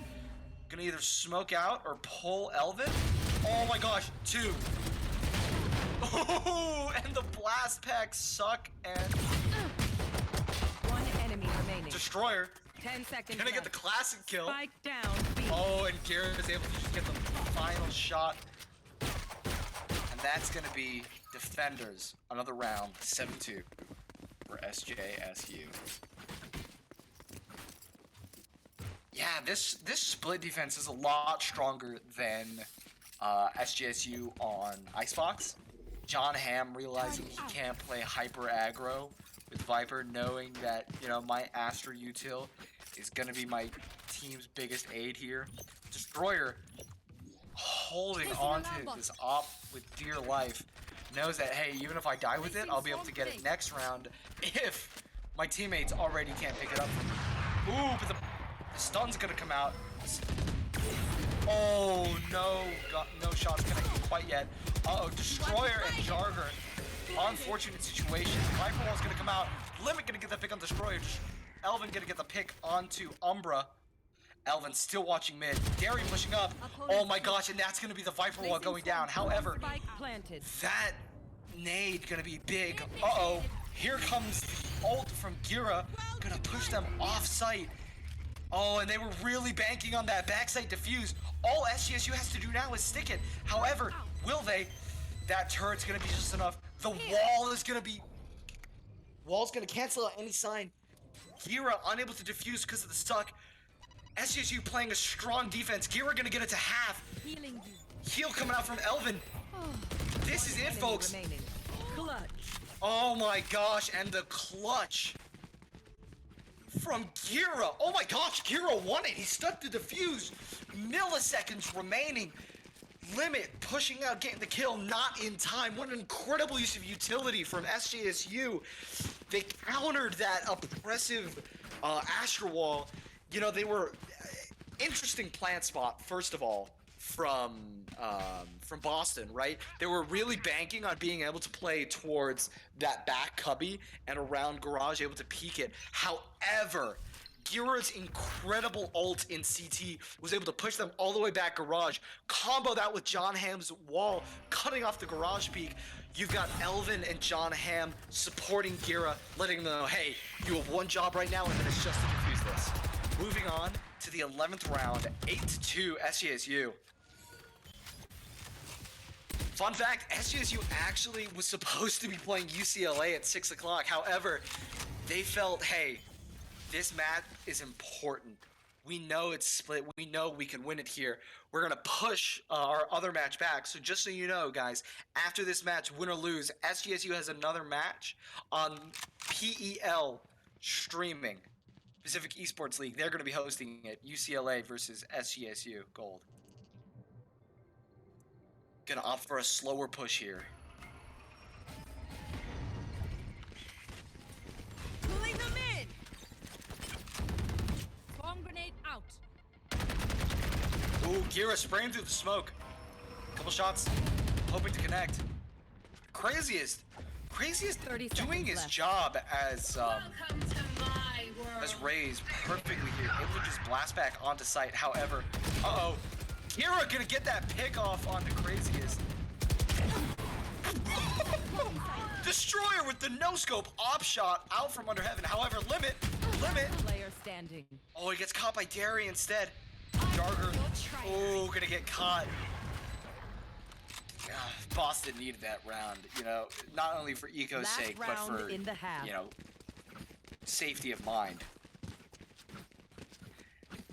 Going to either smoke out or pull ElveN. Oh my gosh, 2. Oh, and the blast packs suck, and One enemy remaining. Destroyer 10 seconds gonna get the left. classic kill. Spike down. B. Oh, and Gera is able to just get the final shot. And that's gonna be Defenders. Another round, 7-2 for SJSU. Yeah, this split defense is a lot stronger than SJSU on Icebox. John Hamm realizing he can't play hyper aggro with Viper, knowing that, you know, my Astra util is gonna be my team's biggest aid here. Destroyer holding on to this op with dear life, knows that, hey, even if I die with it, I'll be able to get it next round if my teammates already can't pick it up from me. Ooh, but the stun's gonna come out. Oh no, no shots connecting quite yet. Uh-oh, Destroyer and Jarger. Unfortunate situation. Viper Wall's gonna come out. Limit gonna get the pick on Destroyer. ElveN gonna get the pick onto Umbra. ElveN still watching mid. Dariy pushing up. Oh my gosh, and that's gonna be the Viper Wall going down. However, Spike planted. that nade gonna be big. Uh-oh. Here comes the ult from Gera. Gonna push them off site. Oh, and they were really banking on that backside defuse. All SJSU has to do now is stick it. However, will they? That turret's gonna be just enough. The wall is gonna be... Wall's gonna cancel out any sign. Gera unable to defuse because of the stuck. SJSU playing a strong defense. Gera gonna get it to half. Healing you. Heal coming out from ElveN. This is it, Enemy folks. remaining. Clutch. Oh my gosh, and the clutch from Gera. Oh my gosh, Gera won it. He stuck the defuse. Milliseconds remaining. Limit pushing out, getting the kill, not in time. What an incredible use of utility from SJSU. They countered that oppressive Astra Wall. You know, they were interesting plant spot, first of all, from Boston, right? They were really banking on being able to play towards that back cubby and around garage, able to peek it. However, Gera's incredible ult in CT was able to push them all the way back garage. Combo that with John Hamm's wall, cutting off the garage peak. You've got ElveN and John Hamm supporting Gera, letting them know, hey, you have one job right now, and then it's just to defuse this. Moving on to the 11th round, 8-2 SJSU. Fun fact, SJSU actually was supposed to be playing UCLA at 6 o'clock. However, they felt, hey, this match is important. We know it's split. We know we can win it here. We're going to push our other match back. So just so you know, guys, after this match, win or lose, SJSU has another match on PEL streaming. Pacific Esports League. They're going to be hosting it. UCLA versus SJSU Gold. Gonna opt for a slower push here. Pulling them in. Bomb grenade out. Ooh, Gera spraying through the smoke. Couple shots, hoping to connect. Kraziest 30 doing his seconds job as Welcome to my world. Raze perfectly here. Able to just blast back onto site. However, uh-oh. Gera gonna get that pick off on the Kraziest. Destroyer with the no-scope op shot out from under heaven. However, Limit. Player standing. Oh, he gets caught by Dariy instead. Jarger. Oh, gonna get caught. Boston needed that round, you know, not only for eco's Last sake, but round for, in the half. you know, safety of mind.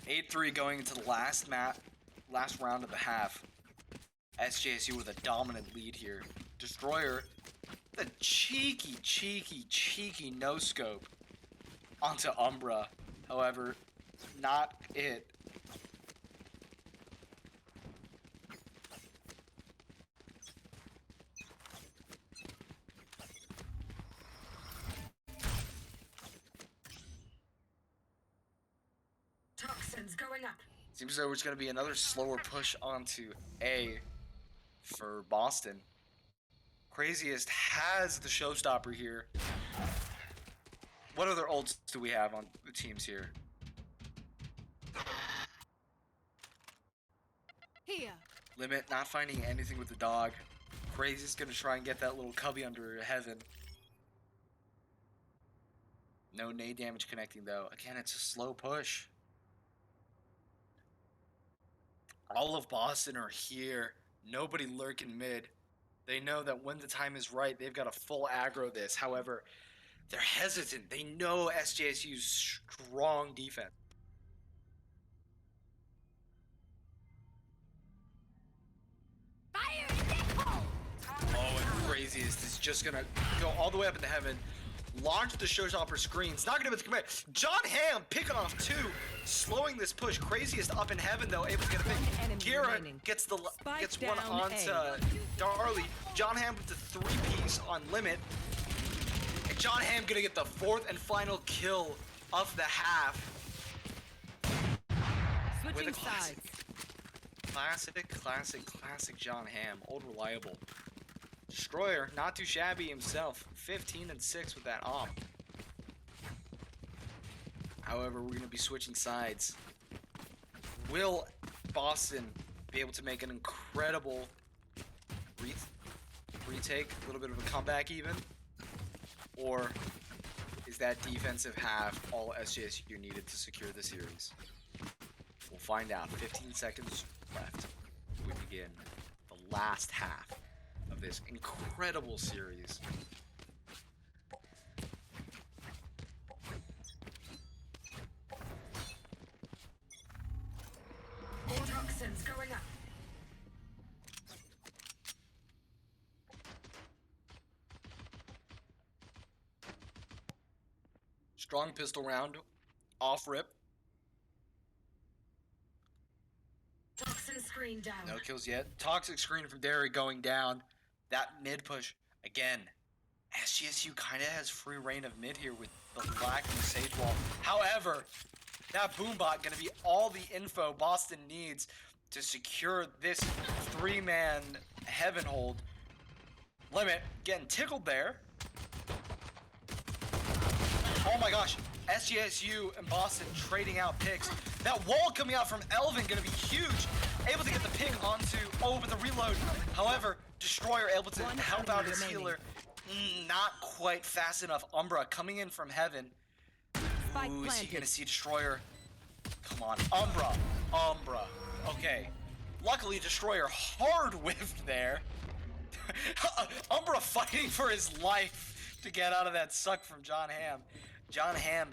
8-3 going into the last round of the half. SJSU with a dominant lead here. Destroyer, the cheeky no-scope onto Umbra. However, not it. Toxins going up. Seems as though it's going to be another slower push onto A for Boston. Kraziest has the showstopper here. What other ults do we have on the teams here? Here. Limit not finding anything with the dog. Kraziest going to try and get that little cubby under heaven. No nade damage connecting though. Again, it's a slow push. All of Boston are here. Nobody lurking mid. They know that when the time is right, they've got to full aggro this. However, they're hesitant. They know SJSU's strong defense. Kraziest is just gonna go all the way up into heaven, launch the showstopper screen. It's not gonna be able to commit. John Hamm picking off 2, slowing this push. Kraziest up in heaven though, able to get a One pick. enemy Gera remaining. gets one down onto A. Dariy. John Hamm with the 3-piece on limit. And John Hamm gonna get the 4th and final kill of the half. Switching With a classic. sides. Classic John Hamm. Old reliable. Destroyer, not too shabby himself. 15 and 6 with that op. However, we're gonna be switching sides. Will Boston be able to make an incredible retake, a little bit of a comeback even? Or is that defensive half all SJSU needed to secure the series? We'll find out. 15 seconds left. We begin the last half of this incredible series. All toxins going up. Strong pistol round, off rip. Toxin screen down. No kills yet. Toxic screen from Dariy going down. That mid push again. SJSU kind of has free reign of mid here with the lacking Sage Wall. However, that boombot gonna be all the info Boston needs to secure this 3-man heaven hold. Limit getting tickled there. Oh my gosh, SJSU and Boston trading out picks. That wall coming out from ElveN gonna be huge. Able to get the pick onto, but the reload. However, Destroyer able to One help enemy out his remaining. healer. Not quite fast enough. Umbra coming in from heaven. Spike Ooh, is he planted. gonna see Destroyer? Come on, Umbra. Okay. Luckily, Destroyer hard whiffed there. Umbra fighting for his life to get out of that suck from John Hamm. John Hamm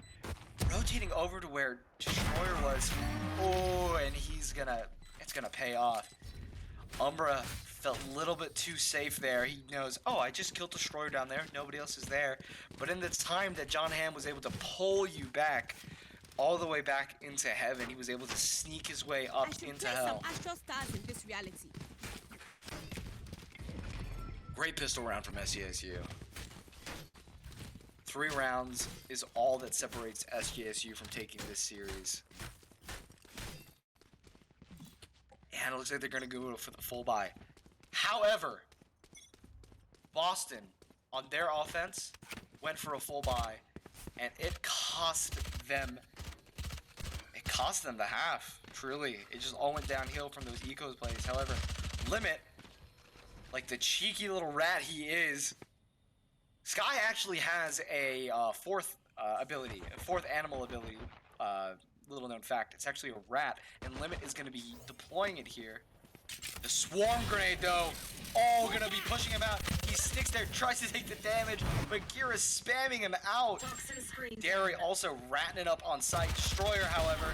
rotating over to where Destroyer was. Oh, and it's gonna pay off. Umbra felt a little bit too safe there. He knows, oh, I just killed Destroyer down there. Nobody else is there. But in the time that John Hamm was able to pull you back, all the way back into heaven, he was able to sneak his way up into hell. Astral stars in this reality. Great pistol round from SJSU. 3 rounds is all that separates SJSU from taking this series. And it looks like they're going to go for the full buy. However, Boston, on their offense, went for a full buy, and it cost them the half. Truly, it just all went downhill from those ecos plays. However, Limit, like the cheeky little rat he is, Sky actually has a 4th ability, a 4th animal ability. Little known fact, it's actually a rat, and Limit is going to be deploying it here. The swarm grenade though, gonna be pushing him out. He sticks there, tries to take the damage, but Gera's spamming him out. Toxin screen Dariy down. also ratting it up on site. Destroyer, however,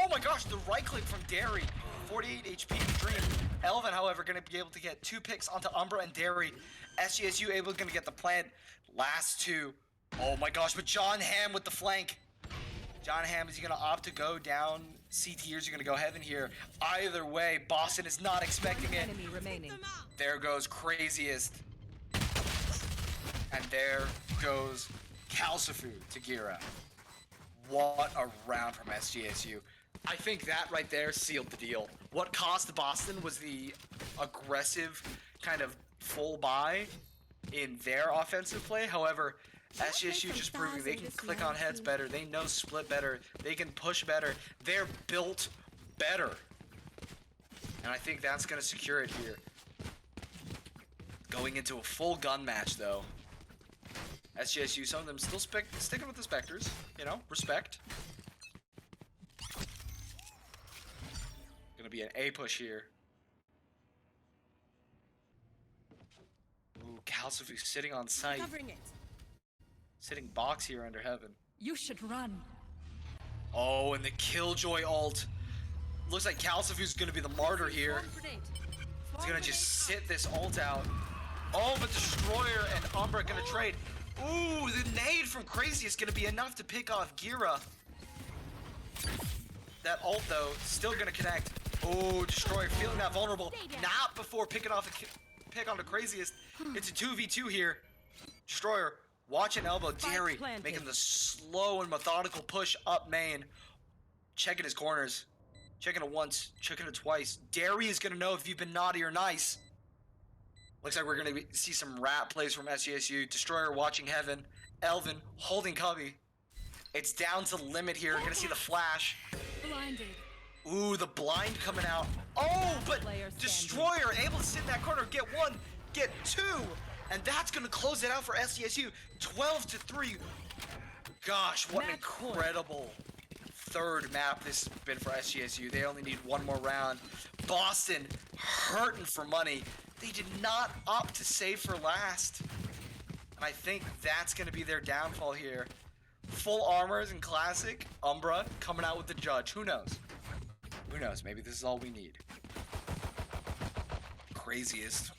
oh my gosh, the right click from Dariy, 48 HP in Dream. ElveN, however, gonna be able to get 2 picks onto Umbra and Dariy. SJSU gonna get the plant. Last 2. Oh my gosh, but John Hamm with the flank. John Hamm, is he gonna opt to go down CT, or is he gonna go heaven here? Either way, Boston is not expecting it. Enemy remaining. There goes Kraziest. And there goes calsfu to Gera. What a round from SJSU. I think that right there sealed the deal. What cost Boston was the aggressive kind of full buy in their offensive play. However, SJSU just proving they can click on heads better, they know split better, they can push better, they're built better. And I think that's going to secure it here. Going into a full gun match though. SJSU, some of them still sticking with the Spectres, you know, respect. Gonna be an A push here. Ooh, calsfu sitting on site. Covering it. Sitting box here under heaven. You should run. Oh, and the Killjoy ult. Looks like calsfu's gonna be the martyr here. Swarm grenade. He's gonna just sit this ult out. Oh, but Destroyer and Umbra gonna trade. Ooh, the nade from Kraziest is gonna be enough to pick off Gera. That ult though, still gonna connect. Oh, Destroyer feeling that vulnerable. Not before picking off a pick on the Kraziest. It's a 2v2 here. Destroyer watching elbow. Dariy making the slow and methodical push up main. Checking his corners. Checking it once, checking it twice. Dariy is gonna know if you've been naughty or nice. Looks like we're gonna see some rat plays from SJSU. Destroyer watching heaven. ElveN holding cubby. It's down to limit here. Gonna see the flash. Blinded. Ooh, the blind coming out. Oh, but Destroyer able to sit in that corner, get one, get two, and that's gonna close it out for SJSU. 12-3. Gosh, what an incredible third map this has been for SJSU. They only need one more round. Boston hurting for money. They did not opt to save for last. And I think that's gonna be their downfall here. Full armors and classic. Umbra coming out with the judge. Who knows? Who knows? Maybe this is all we need. Kraziest.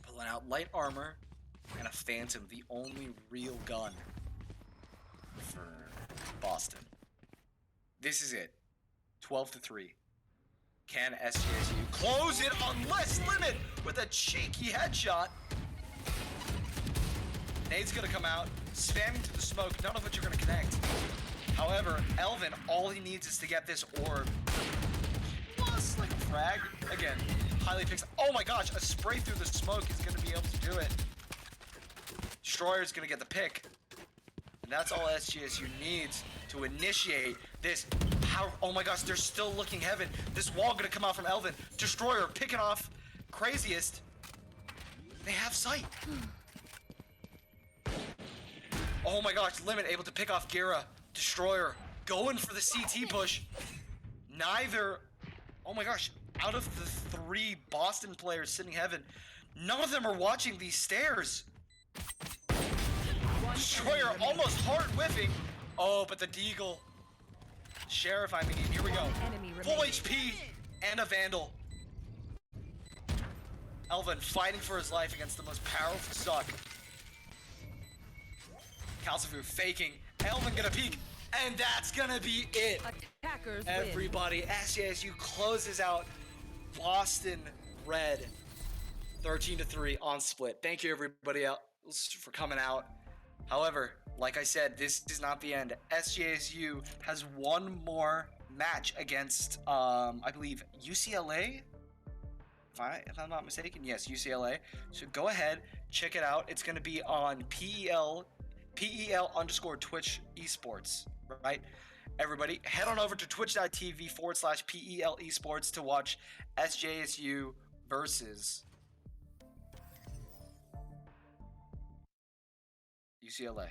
Pulling out light armor and a Phantom, the only real gun for Boston. This is it. 12-3. Can SJSU close it on less limit with a cheeky headshot? Nade's gonna come out, spamming through the smoke, none of which are gonna connect. However, ElveN, all he needs is to get this orb. Plus, like a frag. Again, highly picks. Oh my gosh, a spray through the smoke is gonna be able to do it. Destroyer's gonna get the pick. And that's all SJSU needs to initiate this. How? Oh my gosh, they're still looking heaven. This wall gonna come out from ElveN. Destroyer picking off Kraziest. They have sight. Oh my gosh, Limit able to pick off Gera. Destroyer going for the CT push. Neither. Oh my gosh, out of the 3 Boston players sitting heaven, none of them are watching these stairs. Destroyer almost hard whiffing. Oh, but the Deagle. Sheriff, I mean, here we go. Full HP and a Vandal. ElveN fighting for his life against the most powerful suck. calsfu faking. ElveN gonna peek, and that's gonna be it. Attackers Everybody, SJSU closes out Boston Red 13-3 on split. Thank you everybody else for coming out. However, like I said, this is not the end. SJSU has one more match against, I believe, UCLA? If I'm not mistaken, yes, UCLA. So go ahead, check it out. It's going to be on PEL_Twitch esports, right? Everybody, head on over to twitch.tv/PEL esports to watch SJSU versus UCLA.